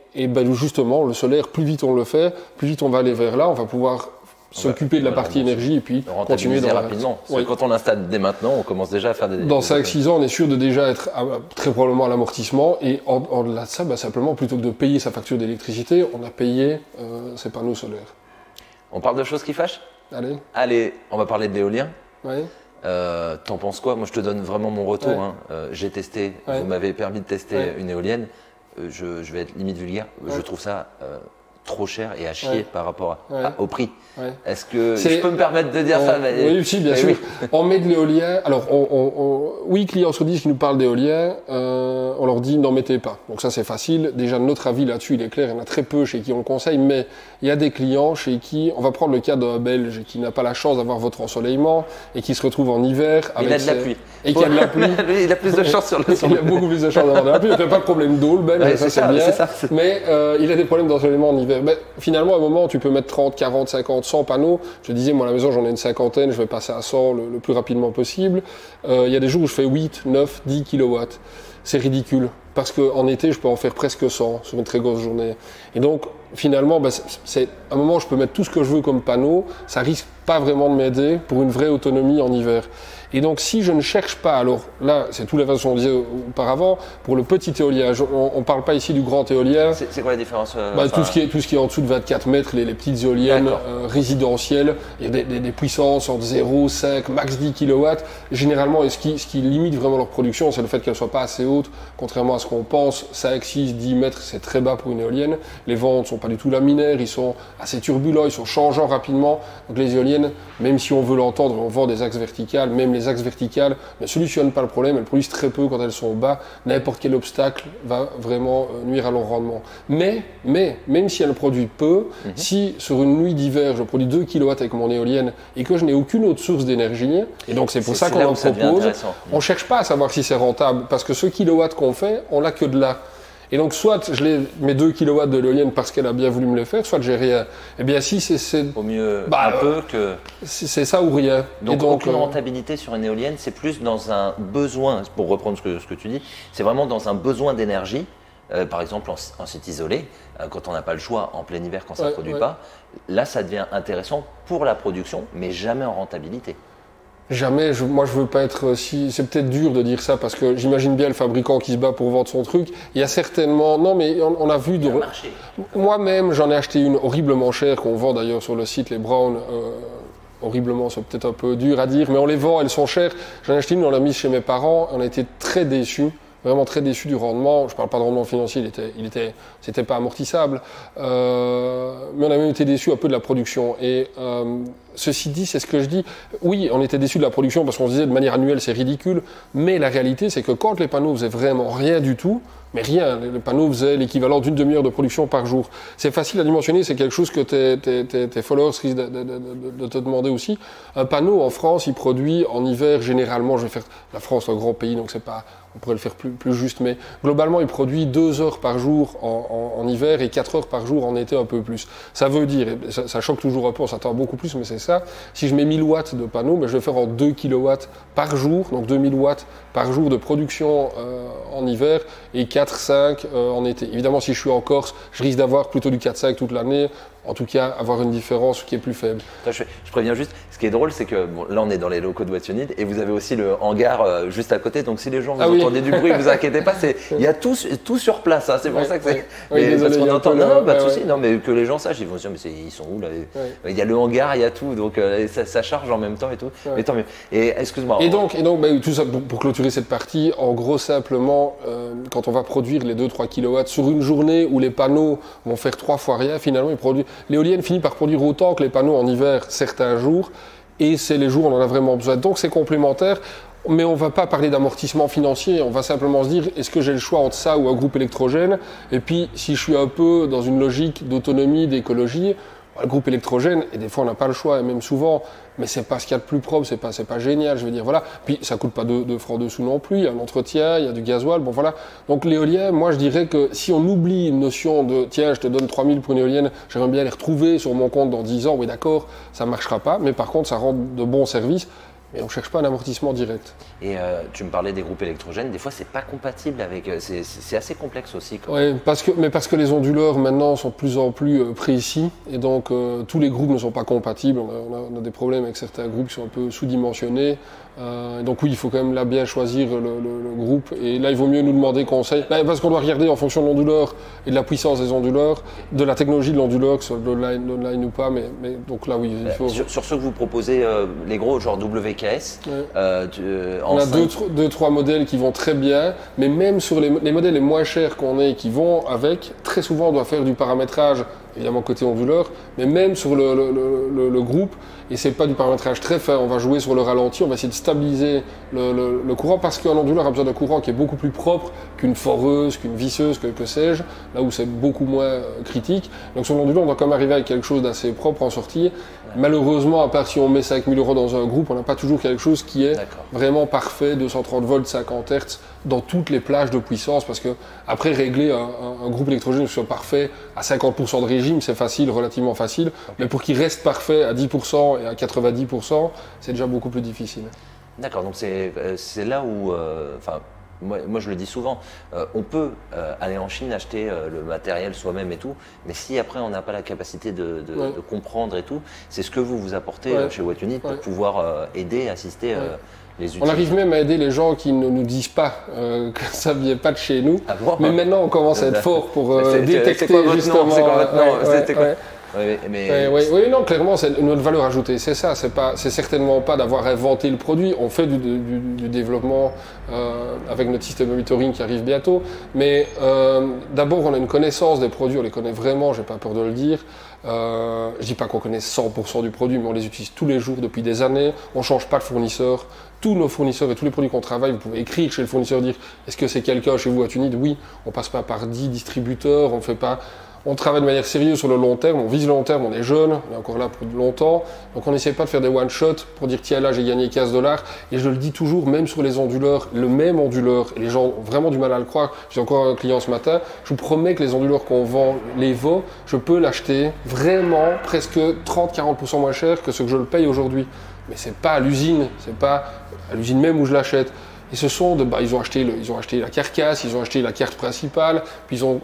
justement, le solaire, plus vite on le fait, plus vite on va aller vers là, on va pouvoir s'occuper de la partie énergie et puis continuer rapidement. Oui. Quand on l'installe dès maintenant, on commence déjà à faire des... Dans 5-6 ans, on est sûr de déjà être très probablement à l'amortissement et en-delà de ça, simplement, plutôt que de payer sa facture d'électricité, on a payé ses panneaux solaires. On parle de choses qui fâchent ? Allez, on va parler de l'éolien. Oui. T'en penses quoi ? Moi, je te donne vraiment mon retour. Ouais. J'ai testé, vous m'avez permis de tester une éolienne. Je vais être limite vulgaire. Je trouve ça trop cher et à chier par rapport au prix. Ouais. Est-ce que je peux me permettre de dire ça? Oui, si, bien sûr. Oui. On met de l'éolien. Alors, oui, clients sur 10 qui nous parlent d'éolien, on leur dit n'en mettez pas. Donc ça, c'est facile. Déjà, notre avis là-dessus, il est clair. Il y en a très peu chez qui on le conseille, mais il y a des clients chez qui, on va prendre le cas d'un Belge qui n'a pas la chance d'avoir votre ensoleillement et qui se retrouve en hiver. Il a de la pluie. Et qui a de la pluie. Il a plus de chance sur le sol. Il a beaucoup plus de chance d'avoir de la pluie. Il n'a pas de problème d'eau, le Belge, ça c'est bien. Mais il a des problèmes d'ensoleillement en hiver. Mais finalement, à un moment, tu peux mettre 30, 40, 50, 100 panneaux. Je disais, moi à la maison, j'en ai une cinquantaine, je vais passer à 100 le plus rapidement possible. Il y a des jours où je fais 8, 9, 10 kilowatts. C'est ridicule. Parce qu'en été, je peux en faire presque 100 sur une très grosse journée. Et donc, finalement, c'est à un moment où je peux mettre tout ce que je veux comme panneau. Ça risque pas vraiment de m'aider pour une vraie autonomie en hiver. Et donc, si je ne cherche pas, alors là, c'est tout la façon qu'on disait auparavant, pour le petit éolien, on parle pas ici du grand éolien. C'est quoi la différence tout ce qui est en dessous de 24 mètres, les petites éoliennes résidentielles, il y a des puissances entre 0, 5, max 10 kW. Généralement, et ce qui limite vraiment leur production, c'est le fait qu'elles soient pas assez hautes, contrairement à ce qu'on pense. 5, 6, 10 mètres, c'est très bas pour une éolienne. Les vents ne sont pas du tout laminaires, ils sont assez turbulents, ils sont changeants rapidement. Donc les éoliennes, même si on veut l'entendre, on vend des axes verticales, même les axes verticales ne solutionnent pas le problème, elles produisent très peu quand elles sont au bas. N'importe quel obstacle va vraiment nuire à leur rendement. Mais même si elles produisent peu, si sur une nuit d'hiver je produis 2 kW avec mon éolienne et que je n'ai aucune autre source d'énergie, et donc c'est pour ça qu'on en propose, on ne cherche pas à savoir si c'est rentable, parce que ce kilowatt qu'on fait, on l'a que de là. Et donc, soit je mes 2 kW de l'éolienne parce qu'elle a bien voulu me le faire, soit j'ai rien. Eh bien, si c'est... Au mieux un peu que... C'est ça ou rien. Donc aucune rentabilité sur une éolienne, c'est plus dans un besoin, pour reprendre ce que tu dis, c'est vraiment dans un besoin d'énergie. Par exemple, en site isolé, quand on n'a pas le choix, en plein hiver, quand ça ne produit pas, là, ça devient intéressant pour la production, mais jamais en rentabilité. Jamais, moi je veux pas être si... C'est peut-être dur de dire ça parce que j'imagine bien le fabricant qui se bat pour vendre son truc. Il y a certainement... Non mais on a vu... Moi-même j'en ai acheté une horriblement chère qu'on vend d'ailleurs sur le site, les Brown. Horriblement, c'est peut-être un peu dur à dire, mais on les vend, elles sont chères. J'en ai acheté une, on l'a mise chez mes parents, on a été très déçus. Vraiment très déçu du rendement. Je parle pas de rendement financier, c'était pas amortissable. Mais on a même été déçu un peu de la production. Et ceci dit, c'est ce que je dis. Oui, on était déçu de la production parce qu'on se disait de manière annuelle c'est ridicule. Mais la réalité, c'est que quand les panneaux faisaient vraiment rien du tout, mais rien, les panneaux faisaient l'équivalent d'une demi-heure de production par jour. C'est facile à dimensionner, c'est quelque chose que tes followers risquent de te demander aussi. Un panneau en France, il produit en hiver généralement, je vais faire la France, un grand pays, donc c'est pas, on pourrait le faire plus juste, mais globalement, il produit 2 heures par jour en hiver et 4 heures par jour en été, un peu plus. Ça veut dire, ça choque toujours un peu, on s'attend beaucoup plus, mais c'est ça. Si je mets 1000 watts de panneaux, ben je vais faire en 2 kilowatts par jour, donc 2000 watts par jour de production en hiver et 4-5 en été. Évidemment, si je suis en Corse, je risque d'avoir plutôt du 4-5 toute l'année. En tout cas, avoir une différence qui est plus faible. Je préviens juste, ce qui est drôle, c'est que là, on est dans les locaux de What's You Need et vous avez aussi le hangar juste à côté. Donc, si les gens vous entendez du bruit, ne vous inquiétez pas, il y a tout sur place. Hein, c'est pour ça que c'est. Parce qu'on entend, non, pas de souci, non, mais que les gens sachent, ils vont se dire, mais ils sont où là? Il y a le hangar, il y a tout, donc ça charge en même temps et tout. Mais tant mieux. Et excuse-moi. Et donc tout ça, pour clôturer cette partie, en gros, simplement, quand on va produire les 2-3 kW sur une journée où les panneaux vont faire 3 fois rien, finalement, ils produisent. L'éolienne finit par produire autant que les panneaux en hiver certains jours, et c'est les jours où on en a vraiment besoin. Donc c'est complémentaire, mais on ne va pas parler d'amortissement financier, on va simplement se dire, est-ce que j'ai le choix entre ça ou un groupe électrogène? Et puis si je suis un peu dans une logique d'autonomie, d'écologie, le groupe électrogène, et des fois on n'a pas le choix, et même souvent, mais c'est pas ce qu'il y a de plus propre, c'est pas génial, je veux dire, voilà. Puis ça coûte pas 2 francs dessous non plus, il y a l'entretien, il y a du gasoil, bon voilà. Donc l'éolien, moi je dirais que si on oublie une notion de, tiens, je te donne 3000 pour une éolienne, j'aimerais bien les retrouver sur mon compte dans 10 ans, oui d'accord, ça marchera pas, mais par contre ça rend de bons services. Mais on ne cherche pas un amortissement direct. Et tu me parlais des groupes électrogènes, des fois c'est pas compatible avec. C'est assez complexe aussi. Oui, parce que les onduleurs maintenant sont de plus en plus précis et donc tous les groupes ne sont pas compatibles. On a des problèmes avec certains groupes qui sont un peu sous-dimensionnés. Donc oui, il faut quand même là bien choisir le groupe. Et là, il vaut mieux nous demander conseil. Là, parce qu'on doit regarder en fonction de l'onduleur et de la puissance des onduleurs, de la technologie de l'onduleur, que ce soit de l'online ou pas. Mais donc là, oui, il faut. Sur ceux que vous proposez, les gros, genre WKS, on a 2-3 modèles qui vont très bien, mais même sur les modèles les moins chers qu'on ait qui vont avec, très souvent on doit faire du paramétrage évidemment côté onduleur, mais même sur le groupe, et c'est pas du paramétrage très fin, on va jouer sur le ralenti, on va essayer de stabiliser le courant, parce qu'un onduleur a besoin d'un courant qui est beaucoup plus propre qu'une foreuse, qu'une visseuse, que sais-je, là où c'est beaucoup moins critique. Donc sur l'onduleur, on doit quand même arriver avec quelque chose d'assez propre en sortie. Malheureusement, à part si on met 5000 € dans un groupe, on n'a pas toujours quelque chose qui est vraiment parfait, 230 volts, 50 Hz, dans toutes les plages de puissance, parce que après régler un groupe électrogène qui soit parfait à 50% de régime, c'est facile, relativement facile, mais pour qu'il reste parfait à 10% et à 90%, c'est déjà beaucoup plus difficile. D'accord, donc c'est là où, moi je le dis souvent, on peut aller en Chine acheter le matériel soi-même et tout, mais si après on n'a pas la capacité de comprendre et tout, c'est ce que vous apportez chez Watt-Unit pour pouvoir aider, assister les utilisateurs. On arrive même à aider les gens qui ne nous disent pas que ça ne vient pas de chez nous, mais maintenant on commence à être fort pour détecter justement. C'est quoi votre nom? Oui, non, clairement, c'est notre valeur ajoutée. C'est ça, c'est certainement pas d'avoir inventé le produit. On fait du développement avec notre système de monitoring qui arrive bientôt. Mais d'abord, on a une connaissance des produits, on les connaît vraiment, j'ai pas peur de le dire. Je dis pas qu'on connaît 100% du produit, mais on les utilise tous les jours depuis des années. On change pas de fournisseur. Tous nos fournisseurs et tous les produits qu'on travaille, vous pouvez écrire chez le fournisseur, dire est-ce que c'est quelqu'un chez vous à Watt-Unit? Oui, on passe pas par 10 distributeurs, on fait pas. On travaille de manière sérieuse sur le long terme, on vise le long terme, on est jeune, on est encore là pour longtemps. Donc on n'essaie pas de faire des one-shots pour dire tiens là j'ai gagné 15 $. Et je le dis toujours, même sur les onduleurs, le même onduleur, et les gens ont vraiment du mal à le croire. J'ai encore un client ce matin, je vous promets que les onduleurs qu'on vend, l'Evo, je peux l'acheter vraiment presque 30-40% moins cher que ce que je le paye aujourd'hui. Mais c'est pas à l'usine, c'est pas à l'usine même où je l'achète. Et ce sont ils ont acheté la carcasse, ils ont acheté la carte principale, puis ils ont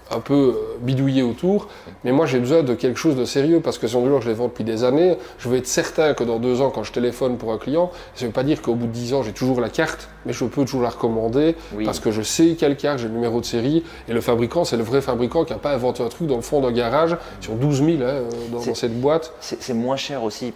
un peu bidouillé autour, mais moi j'ai besoin de quelque chose de sérieux parce que ces onduleurs je les vends depuis des années, je veux être certain que dans 2 ans quand je téléphone pour un client, ça ne veut pas dire qu'au bout de 10 ans j'ai toujours la carte, mais je peux toujours la recommander parce que je sais quelle carte, j'ai le numéro de série, et le fabricant c'est le vrai fabricant qui n'a pas inventé un truc dans le fond d'un garage sur 12 000 dans cette boîte. C'est moins cher aussi,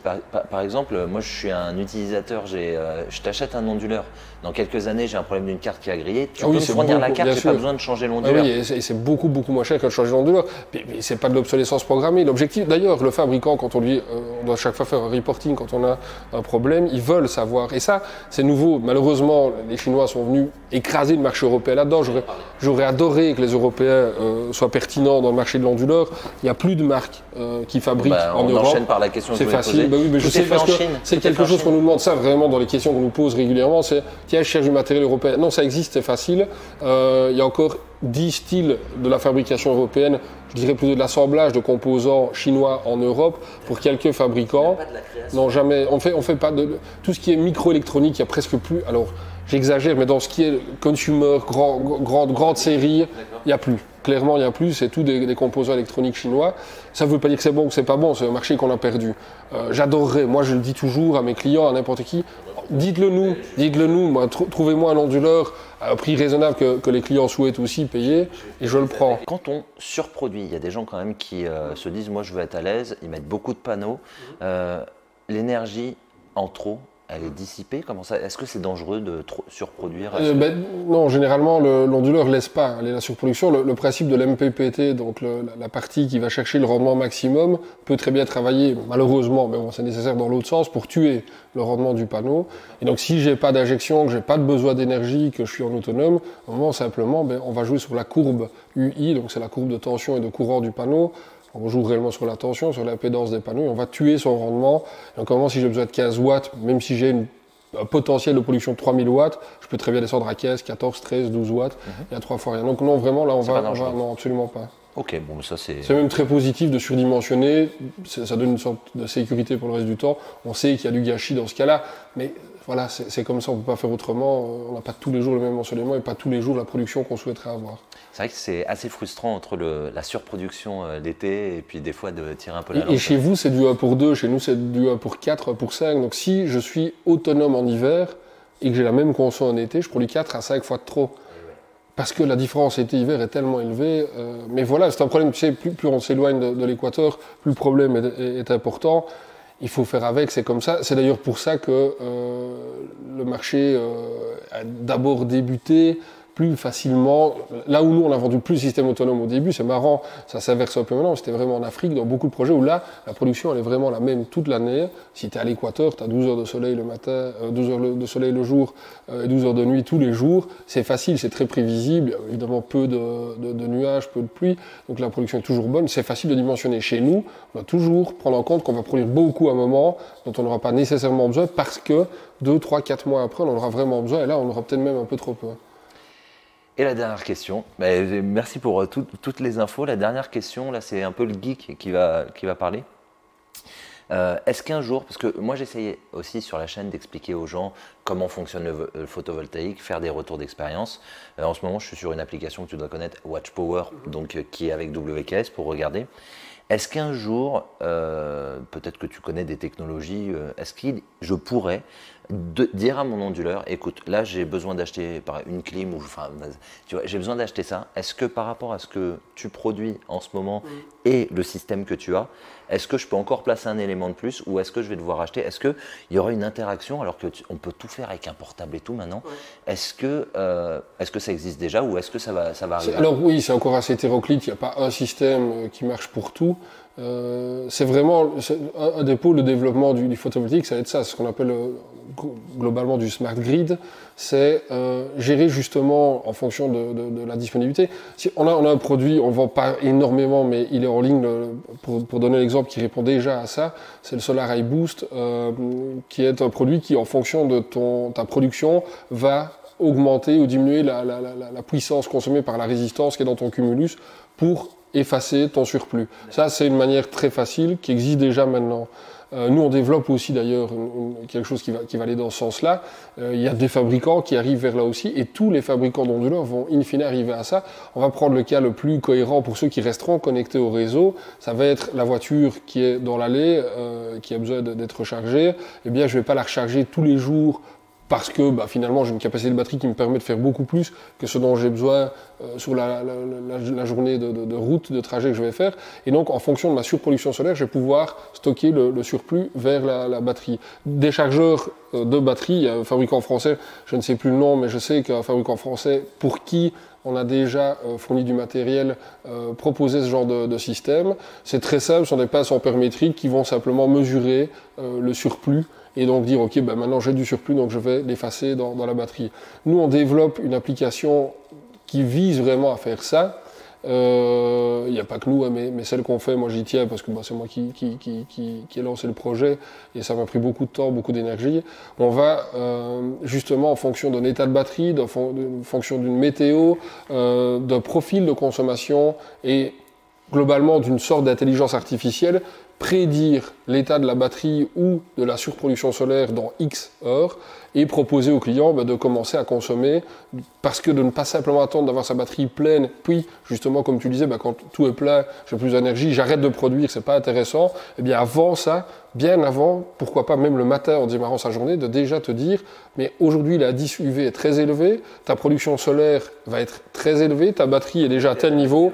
par exemple, moi je suis un utilisateur, je t'achète un onduleur, dans quelques années j'ai un problème d'une carte qui a grillé, tu peux me fournir la carte, j'ai pas besoin de changer l'onduleur. Et c'est beaucoup moins cher que de changer l'onduleur. Mais c'est pas de l'obsolescence programmée. L'objectif, d'ailleurs, le fabricant, quand on doit chaque fois faire un reporting quand on a un problème, ils veulent savoir. Et ça, c'est nouveau. Malheureusement, les Chinois sont venus écraser le marché européen là-dedans. J'aurais adoré que les Européens soient pertinents dans le marché de l'onduleur. Il n'y a plus de marques qui fabriquent en Europe. On enchaîne par la question que je voulais poser. Oui, mais je sais parce que c'est quelque chose qu'on nous demande. Ça, vraiment, dans les questions qu'on nous pose régulièrement, c'est tiens, je cherche du matériel européen. Non, ça existe, c'est facile. Il y a encore 10 styles de la fabrication européenne, je dirais plutôt de l'assemblage de composants chinois en Europe pour quelques fabricants. Pas de la création. Non, jamais. On fait pas de tout ce qui est microélectronique, il y a presque plus. Alors, j'exagère, mais dans ce qui est consumer, grande série, il n'y a plus. Clairement, il n'y a plus. C'est tout des composants électroniques chinois. Ça ne veut pas dire que c'est bon ou que c'est pas bon. C'est un marché qu'on a perdu. J'adorerais. Moi, je le dis toujours à mes clients, à n'importe qui. Dites-le nous. Trouvez-moi un onduleur à un prix raisonnable que les clients souhaitent aussi payer et je le prends. Quand on surproduit, il y a des gens quand même qui se disent moi je veux être à l'aise, ils mettent beaucoup de panneaux. L'énergie en trop, elle est dissipée? Comment ça? Est-ce que c'est dangereux de trop surproduire? Non, généralement l'onduleur ne laisse pas aller la surproduction. Le principe de l'MPPT, donc la partie qui va chercher le rendement maximum, peut très bien travailler, malheureusement, mais bon, c'est nécessaire dans l'autre sens, pour tuer le rendement du panneau. Et donc si j'ai pas d'injection, que j'ai pas de besoin d'énergie, que je suis en autonome, au moment simplement, on va jouer sur la courbe UI, donc c'est la courbe de tension et de courant du panneau. On joue réellement sur la tension, sur l'impédance des panneaux, et on va tuer son rendement. Donc, si j'ai besoin de 15 watts, même si j'ai un potentiel de production de 3000 watts, je peux très bien descendre à 15, 14, 13, 12 watts. Il y a 3 fois rien. Donc non, vraiment, là, non, absolument pas. Ok, bon, ça c'est... C'est même très positif de surdimensionner, ça donne une sorte de sécurité pour le reste du temps. On sait qu'il y a du gâchis dans ce cas-là, mais voilà, c'est comme ça, on ne peut pas faire autrement. On n'a pas tous les jours le même mentionnement et pas tous les jours la production qu'on souhaiterait avoir. C'est vrai que c'est assez frustrant entre la surproduction d'été et puis des fois de tirer un peu la langue. Et chez vous, c'est du 1 pour 2, chez nous, c'est du 1 pour 4, 1 pour 5. Donc si je suis autonome en hiver et que j'ai la même conso en été, je produis 4 à 5 fois de trop. Parce que la différence été-hiver est tellement élevée. Mais voilà, c'est un problème, tu sais, plus on s'éloigne de l'équateur, plus le problème est important. Il faut faire avec, c'est comme ça. C'est d'ailleurs pour ça que le marché a d'abord débuté plus facilement. Là où nous, on a vendu plus de systèmes autonomes au début, c'est marrant, ça s'inverse un peu maintenant, c'était vraiment en Afrique, dans beaucoup de projets où là, la production, elle est vraiment la même toute l'année. Si tu es à l'équateur, tu as 12 heures de soleil le matin, 12 heures de soleil le jour, et 12 heures de nuit tous les jours. C'est facile, c'est très prévisible, il y a évidemment peu de nuages, peu de pluie, donc la production est toujours bonne. C'est facile de dimensionner. Chez nous, on va toujours prendre en compte qu'on va produire beaucoup à un moment dont on n'aura pas nécessairement besoin parce que 2, 3, 4 mois après, on en aura vraiment besoin, et là, on aura peut-être même un peu trop peu. Et la dernière question, merci pour toutes les infos. La dernière question, là, c'est un peu le geek qui va parler. Est-ce qu'un jour, parce que moi j'essayais aussi sur la chaîne d'expliquer aux gens comment fonctionne le photovoltaïque, faire des retours d'expérience. En ce moment, je suis sur une application que tu dois connaître, WatchPower, donc qui est avec WKS pour regarder. Est-ce qu'un jour, peut-être que tu connais des technologies, est-ce que je pourrais dire à mon onduleur, écoute, là j'ai besoin d'acheter une clim, tu vois, j'ai besoin d'acheter ça. Est-ce que par rapport à ce que tu produis en ce moment et le système que tu as, est-ce que je peux encore placer un élément de plus ou est-ce que je vais devoir acheter? Est-ce qu'il y aura une interaction alors qu'on peut tout faire avec un portable et tout maintenant? Est-ce que ça existe déjà ou est-ce que ça va arriver? Alors oui, c'est encore assez hétéroclite, il n'y a pas un système qui marche pour tout. C'est vraiment un des pôles de développement du photovoltaïque, ça va être ça, c'est ce qu'on appelle globalement du smart grid, c'est gérer justement en fonction de la disponibilité. Si on a un produit, on ne vend pas énormément, mais il est en ligne, pour donner l'exemple qui répond déjà à ça, c'est le Solar Eye Boost, qui est un produit qui, en fonction de ta production, va augmenter ou diminuer la puissance consommée par la résistance qui est dans ton cumulus pour effacer ton surplus. Ça, c'est une manière très facile qui existe déjà maintenant. Nous, on développe aussi d'ailleurs quelque chose qui va aller dans ce sens-là. Il y a des fabricants qui arrivent vers là aussi, et tous les fabricants d'onduleurs vont in fine arriver à ça. On va prendre le cas le plus cohérent pour ceux qui resteront connectés au réseau. Ça va être la voiture qui est dans l'allée, qui a besoin d'être rechargée. Eh bien, je vais pas la recharger tous les jours parce que finalement j'ai une capacité de batterie qui me permet de faire beaucoup plus que ce dont j'ai besoin sur la journée de route, de trajet que je vais faire. Et donc en fonction de ma surproduction solaire, je vais pouvoir stocker le surplus vers la batterie. Des chargeurs de batterie, il y a un fabricant français, je ne sais plus le nom, mais je sais qu'un fabricant français pour qui on a déjà fourni du matériel, proposé ce genre de système. C'est très simple, ce sont des pinces ampères-métriques qui vont simplement mesurer le surplus et donc dire ok, maintenant j'ai du surplus, donc je vais l'effacer dans la batterie. Nous, on développe une application qui vise vraiment à faire ça. Il n'y a pas que nous, mais celle qu'on fait, moi j'y tiens parce que c'est moi qui ai lancé le projet et ça m'a pris beaucoup de temps, beaucoup d'énergie. On va justement en fonction d'un état de batterie, en fonction d'une météo, d'un profil de consommation et globalement d'une sorte d'intelligence artificielle, prédire l'état de la batterie ou de la surproduction solaire dans X heures et proposer au client de commencer à consommer, parce que de ne pas simplement attendre d'avoir sa batterie pleine, puis justement comme tu disais, quand tout est plein, j'ai plus d'énergie, j'arrête de produire, c'est pas intéressant. Eh bien avant ça, bien avant, pourquoi pas même le matin en démarrant sa journée, de déjà te dire, mais aujourd'hui l'indice UV est très élevé, ta production solaire va être très élevée, ta batterie est déjà à tel niveau,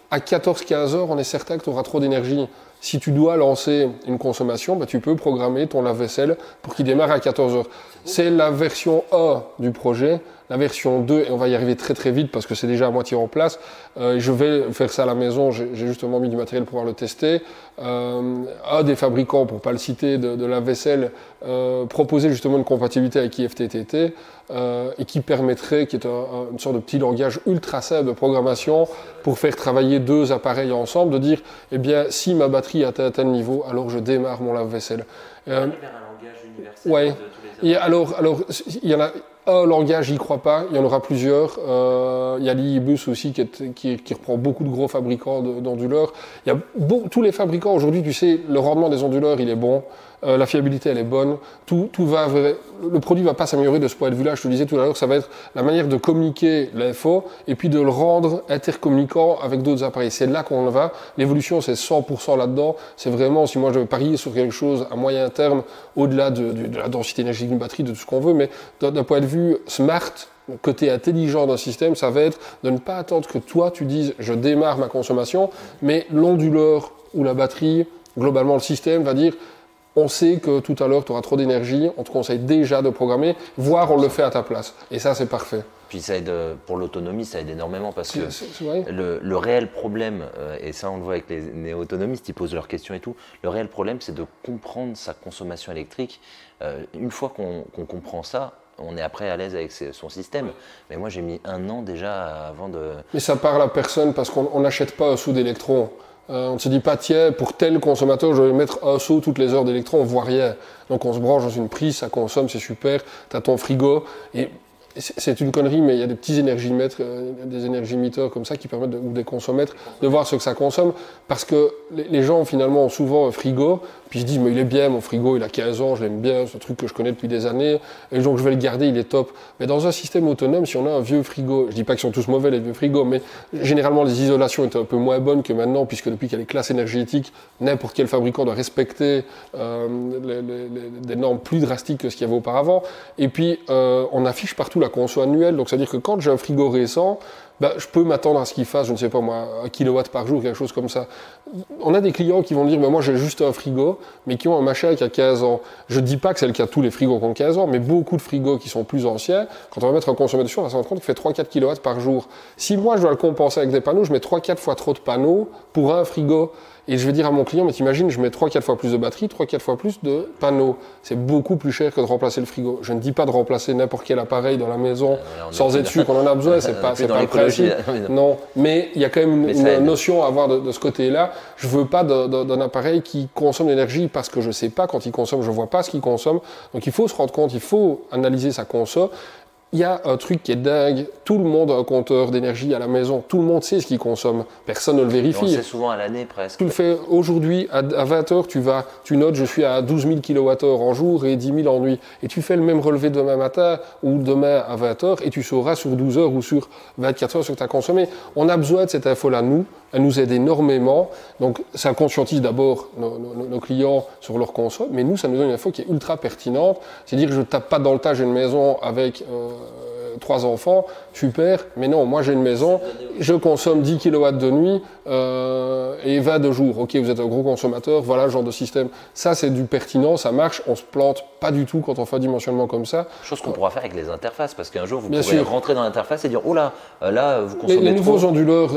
à 14-15 heures, on est certain que tu auras trop d'énergie. Si tu dois lancer une consommation, tu peux programmer ton lave-vaisselle pour qu'il démarre à 14 heures. C'est la version 1 du projet. La version 2, et on va y arriver très très vite parce que c'est déjà à moitié en place. Je vais faire ça à la maison, j'ai justement mis du matériel pour pouvoir le tester. Un des fabricants, pour pas le citer, de lave-vaisselle, proposait justement une compatibilité avec IFTTT et qui permettrait, qui est une sorte de petit langage ultra simple de programmation pour faire travailler deux appareils ensemble, de dire, eh bien, si ma batterie atteint un tel niveau, alors je démarre mon lave-vaisselle. Vers un langage universel ouais. de tous les Et alors, il y en a un langage, j'y crois pas, il y en aura plusieurs. Il y a l'IIBus aussi qui reprend beaucoup de gros fabricants d'onduleurs. Il y a tous les fabricants aujourd'hui, tu sais, le rendement des onduleurs, il est bon. La fiabilité, elle est bonne. Le produit va pas s'améliorer de ce point de vue-là. Je te disais tout à l'heure, ça va être la manière de communiquer l'info et puis de le rendre intercommunicant avec d'autres appareils. C'est là qu'on va. L'évolution, c'est 100% là-dedans. C'est vraiment, si moi je veux parier sur quelque chose à moyen terme, au-delà de la densité énergétique d'une batterie, de tout ce qu'on veut, mais d'un point de vue smart, côté intelligent d'un système, ça va être de ne pas attendre que toi tu dises je démarre ma consommation, mais l'onduleur ou la batterie, globalement le système va dire on sait que tout à l'heure tu auras trop d'énergie, on te conseille déjà de programmer, voire on le fait à ta place. Et ça, c'est parfait. Puis ça aide, pour l'autonomie, ça aide énormément parce que le réel problème, et ça on le voit avec les néo-autonomistes, ils posent leurs questions et tout, le réel problème c'est de comprendre sa consommation électrique. Une fois qu'on comprend ça, on est après à l'aise avec son système. Mais moi j'ai mis 1 an déjà avant de... Mais ça parle à personne parce qu'on n'achète pas un seau d'électrons. On ne se dit pas, tiens, pour tel consommateur, je vais mettre un seau toutes les heures d'électrons, on ne voit rien. Donc on se branche dans une prise, ça consomme, c'est super, tu as ton frigo. Et c'est une connerie, mais il y a des petits énergimètres, des énergiméteurs comme ça qui permettent, ou des consomètres, de voir ce que ça consomme. Parce que les gens, finalement, ont souvent un frigo, puis ils se disent, mais il est bien, mon frigo, il a 15 ans, je l'aime bien, c'est un truc que je connais depuis des années, et donc je vais le garder, il est top. Mais dans un système autonome, si on a un vieux frigo, je dis pas qu'ils sont tous mauvais, les vieux frigos, mais généralement, les isolations étaient un peu moins bonnes que maintenant, puisque depuis qu'il y a les classes énergétiques, n'importe quel fabricant doit respecter des normes plus drastiques que ce qu'il y avait auparavant. Et puis, on affiche partout la conso annuelle, donc c'est-à-dire que quand j'ai un frigo récent, je peux m'attendre à ce qu'il fasse, je ne sais pas moi, 1 kilowatt par jour, quelque chose comme ça. On a des clients qui vont dire, moi j'ai juste un frigo, mais qui ont un machin qui a 15 ans. Je ne dis pas que c'est le cas de tous les frigos qui ont 15 ans, mais beaucoup de frigos qui sont plus anciens, quand on va mettre un consommateur, on va se rendre compte qu'il fait 3-4 kilowatts par jour. Si moi je dois le compenser avec des panneaux, je mets 3-4 fois trop de panneaux pour un frigo. Et je vais dire à mon client, mais t'imagines, je mets 3-4 fois plus de batterie, 3-4 fois plus de panneaux. C'est beaucoup plus cher que de remplacer le frigo. Je ne dis pas de remplacer n'importe quel appareil dans la maison sans être sûr qu'on en a besoin, c'est pas le principe. Non, mais il y a quand même une notion à avoir de ce côté-là. Je veux pas d'un appareil qui consomme l'énergie parce que je sais pas quand il consomme, je vois pas ce qu'il consomme. Donc il faut se rendre compte, il faut analyser sa conso. Il y a un truc qui est dingue, tout le monde a un compteur d'énergie à la maison, tout le monde sait ce qu'il consomme, personne ne le vérifie. On le sait souvent à l'année presque. Tu le fais aujourd'hui, à 20h, tu notes je suis à 12 000 kWh en jour et 10 000 en nuit. Et tu fais le même relevé demain matin ou demain à 20h et tu sauras sur 12 heures ou sur 24 heures ce que tu as consommé. On a besoin de cette info-là, nous, elle nous aide énormément. Donc ça conscientise d'abord nos clients sur leur conso, mais nous, ça nous donne une info qui est ultra pertinente. C'est-à-dire que je ne tape pas dans le tas, j'ai une maison avec 3 enfants, super, mais non, moi j'ai une maison, je consomme 10 kW de nuit et 20 de jour. Ok, vous êtes un gros consommateur, voilà le genre de système. Ça, c'est du pertinent, ça marche, on se plante pas du tout quand on fait un dimensionnement comme ça. Chose qu'on pourra faire avec les interfaces, parce qu'un jour, vous pourrez rentrer dans l'interface et dire, oh là, vous consommez les trop. nouveaux onduleurs,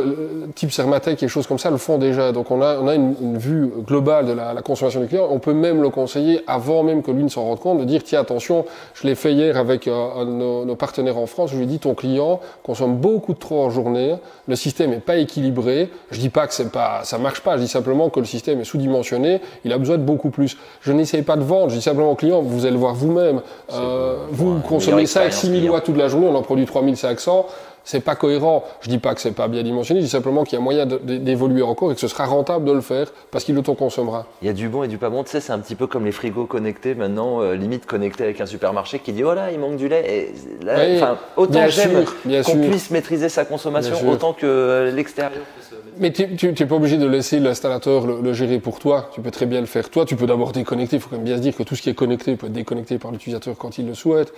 type Sermatec et choses comme ça, le font déjà. Donc on a une vue globale de la consommation du client. On peut même le conseiller avant même que lui ne s'en rende compte, de dire, tiens, attention, je l'ai fait hier avec nos partenaires en France, je lui ai dit, ton client consomme beaucoup trop en journée, le système n'est pas équilibré. Je dis pas que ça marche pas, je dis simplement que le système est sous-dimensionné, il a besoin de beaucoup plus. Je n'essaye pas de vendre, je dis simplement au client, vous allez le voir vous-même, vous consommez ça avec 6000 watts toute la journée, on en produit 3500, c'est pas cohérent. Je dis pas que c'est pas bien dimensionné, je dis simplement qu'il y a moyen d'évoluer encore et que ce sera rentable de le faire parce qu'il l'autoconsommera. Il y a du bon et du pas bon. Tu sais, c'est un petit peu comme les frigos connectés maintenant, limite connectés avec un supermarché qui dit oh là, il manque du lait. Et là, oui, autant j'aime qu'on puisse maîtriser sa consommation autant que l'extérieur. Mais tu n'es pas obligé de laisser l'installateur le gérer pour toi. Tu peux très bien le faire toi. Tu peux d'abord déconnecter. Il faut quand même bien se dire que tout ce qui est connecté peut être déconnecté par l'utilisateur quand il le souhaite.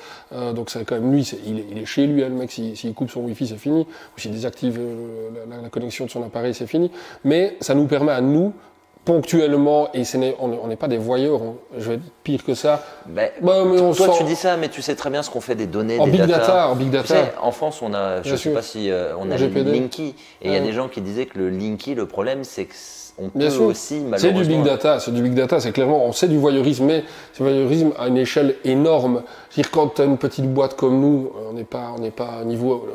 Donc c'est quand même lui, il est chez lui, le mec. S'il coupe son Wi-Fi, c'est fini. Ou s'il désactive la connexion de son appareil, c'est fini. Mais ça nous permet à nous, ponctuellement, et on n'est pas des voyeurs, je vais être pire que ça. Mais tu dis ça, mais tu sais très bien ce qu'on fait des données, en des big data. En big data. Tu sais, en France, on a, je ne sais pas si on a le Linky, et il y a des gens qui disaient que le Linky, le problème, c'est que on peut aussi malheureusement. C'est du big data, c'est clairement, on sait du voyeurisme, mais c'est du voyeurisme à une échelle énorme. C'est-à-dire quand tu as une petite boîte comme nous, on n'est pas à un niveau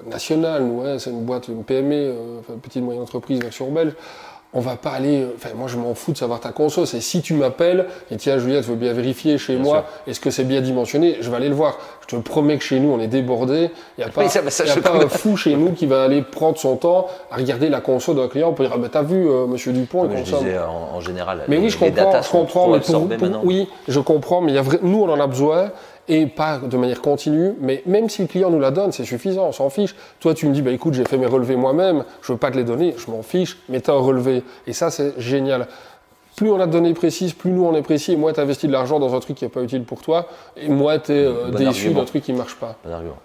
national, nous, hein, c'est une boîte, une PME, petite moyenne entreprise, version belge. On va pas aller, moi je m'en fous de savoir ta conso, c'est si tu m'appelles et tiens Juliette, je veux bien vérifier chez moi, est-ce que c'est bien dimensionné, je vais aller le voir. Je te promets que chez nous on est débordé, il n'y a pas, un fou chez nous qui va aller prendre son temps à regarder la conso d'un client pour dire ah ben t'as vu monsieur Dupont il consomme. Je disais en général. Mais oui je comprends, mais oui je comprends, mais nous on en a besoin. Et pas de manière continue, mais même si le client nous la donne, c'est suffisant, on s'en fiche. Toi, tu me dis, bah écoute, j'ai fait mes relevés moi-même, je veux pas te les donner, je m'en fiche, mais t'as un relevé. Et ça, c'est génial. Plus on a de données précises, plus nous on est précis, et moins tu investis de l'argent dans un truc qui n'est pas utile pour toi, et moins tu es déçu d'un truc qui ne marche pas. Bon argument.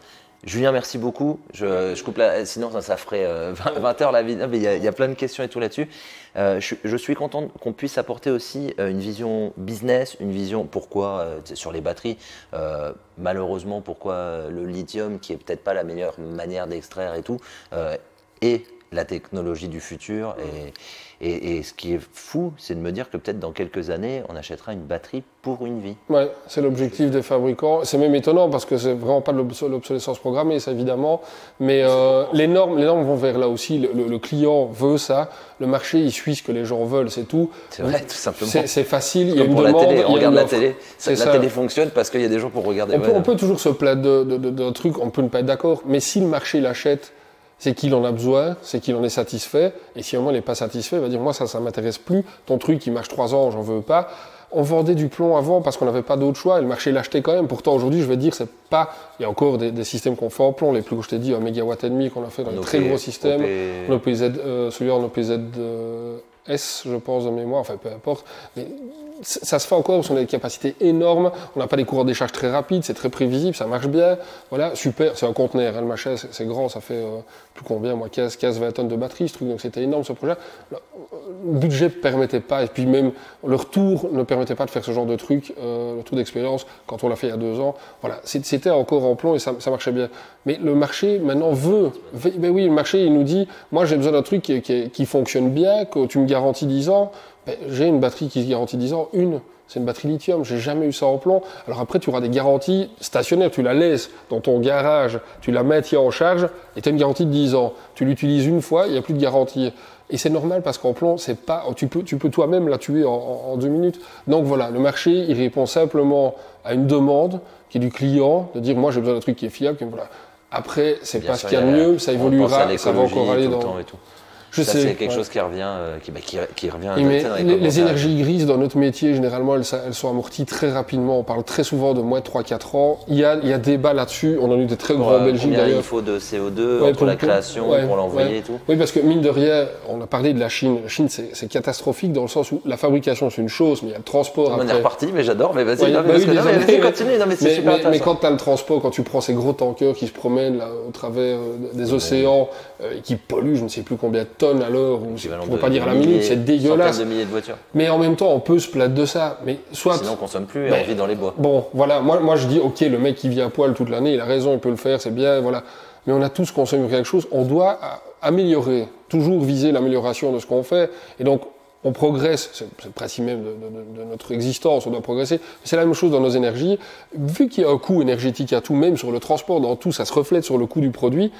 Julien, merci beaucoup. Je coupe là, sinon ça ferait 20 heures la vidéo, mais il y a plein de questions et tout là-dessus. Je suis content qu'on puisse apporter aussi une vision business, une vision pourquoi sur les batteries, malheureusement pourquoi le lithium, qui est peut-être pas la meilleure manière d'extraire et tout, est la technologie du futur. Et ce qui est fou, c'est de me dire que peut-être dans quelques années, on achètera une batterie pour une vie. Ouais, c'est l'objectif des fabricants. C'est même étonnant parce que c'est vraiment pas de l'obsolescence programmée, ça évidemment. Mais les normes vont vers là aussi. Le client veut ça. Le marché, il suit ce que les gens veulent, c'est tout. C'est vrai, tout simplement. C'est facile. Il y a une pour demande. La télé, on regarde la télé. La télé fonctionne parce qu'il y a des gens pour regarder. On peut toujours se plaindre d'un truc, on peut ne pas être d'accord. Mais si le marché l'achète, c'est qu'il en a besoin, c'est qu'il en est satisfait. Et si au moins il n'est pas satisfait, il va dire moi ça m'intéresse plus. Ton truc il marche 3 ans, j'en veux pas. On vendait du plomb avant parce qu'on n'avait pas d'autre choix et le marché l'achetait quand même. Pourtant aujourd'hui je vais dire c'est pas. Il y a encore des systèmes qu'on fait en plomb. Les plus gros je t'ai dit 1,5 MW qu'on a fait dans des très gros systèmes. Celui-là en OPZ S, je pense, de mémoire, enfin peu importe. Mais ça se fait encore parce qu'on a des capacités énormes, on n'a pas des courants de décharge très rapides, c'est très prévisible, ça marche bien. Voilà, super, c'est un conteneur, le machin, c'est grand, ça fait plus combien, moi, 15-20 tonnes de batterie, ce truc, donc c'était énorme ce projet. Le budget ne permettait pas, et puis même le retour ne permettait pas de faire ce genre de truc, le retour d'expérience, quand on l'a fait il y a 2 ans. Voilà, c'était encore en plomb et ça marchait bien. Mais le marché, maintenant, ben oui, le marché, il nous dit, moi j'ai besoin d'un truc qui fonctionne bien, que tu me garantis 10 ans. Ben, j'ai une batterie qui se garantit 10 ans, c'est une batterie lithium, j'ai jamais eu ça en plomb. Alors après, tu auras des garanties stationnaires, tu la laisses dans ton garage, tu la mets en charge, et tu as une garantie de 10 ans. Tu l'utilises une fois, il n'y a plus de garantie. Et c'est normal parce qu'en plomb, c'est pas, tu peux toi-même la tuer en 2 minutes. Donc voilà, le marché, il répond simplement à une demande qui est du client, de dire moi j'ai besoin d'un truc qui est fiable. Voilà. Après, c'est pas ce qu'il y a de mieux, ça évoluera, ça va encore aller dans... C'est quelque chose qui revient, qui revient. Mais les énergies grises dans notre métier, généralement, elles sont amorties très rapidement. On parle très souvent de moins de 3-4 ans. Il y a débat là-dessus. On en a eu des très grands en Belgique d'ailleurs. Il faut de CO2 entre la création pour l'envoyer et tout. Oui, parce que mine de rien, on a parlé de la Chine. La Chine, c'est catastrophique dans le sens où la fabrication c'est une chose, mais il y a le transport. On est reparti, mais j'adore. Mais vas-y, continue. Non, mais c'est super intéressant. Mais quand tu as le transport, quand tu prends ces gros tankers qui se promènent là, au travers des océans et qui polluent, je ne sais plus combien de tonnes à l'heure, ou on ne peut pas dire à la minute, c'est dégueulasse. De milliers de voitures. Mais en même temps, on peut se plaindre de ça. Mais soit sinon, on consomme plus et on vit dans les bois. Bon, voilà. Moi, je dis, ok, le mec qui vit à poil toute l'année, il a raison, il peut le faire, c'est bien, voilà. Mais on a tous consommé quelque chose. On doit améliorer, toujours viser l'amélioration de ce qu'on fait. Et donc, on progresse. C'est le principe même de notre existence. On doit progresser. C'est la même chose dans nos énergies. Vu qu'il y a un coût énergétique à tout, même sur le transport, dans tout, ça se reflète sur le coût du produit.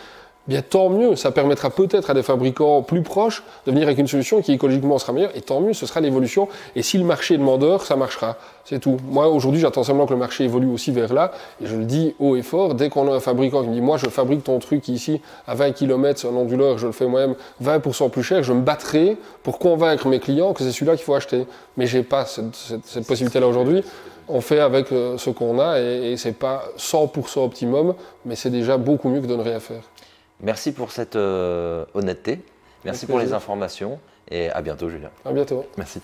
Bien, tant mieux, ça permettra peut-être à des fabricants plus proches de venir avec une solution qui écologiquement sera meilleure, et tant mieux, ce sera l'évolution. Et si le marché est demandeur, ça marchera, c'est tout. Moi, aujourd'hui, j'attends simplement que le marché évolue aussi vers là, et je le dis haut et fort, dès qu'on a un fabricant qui me dit, moi, je fabrique ton truc ici à 20 km sur un onduleur, je le fais moi-même 20% plus cher, je me battrai pour convaincre mes clients que c'est celui-là qu'il faut acheter. Mais j'ai pas cette possibilité-là aujourd'hui. On fait avec ce qu'on a, et c'est pas 100% optimum, mais c'est déjà beaucoup mieux que de ne rien faire. Merci pour cette honnêteté, merci pour les informations et à bientôt Julien. À bientôt. Merci.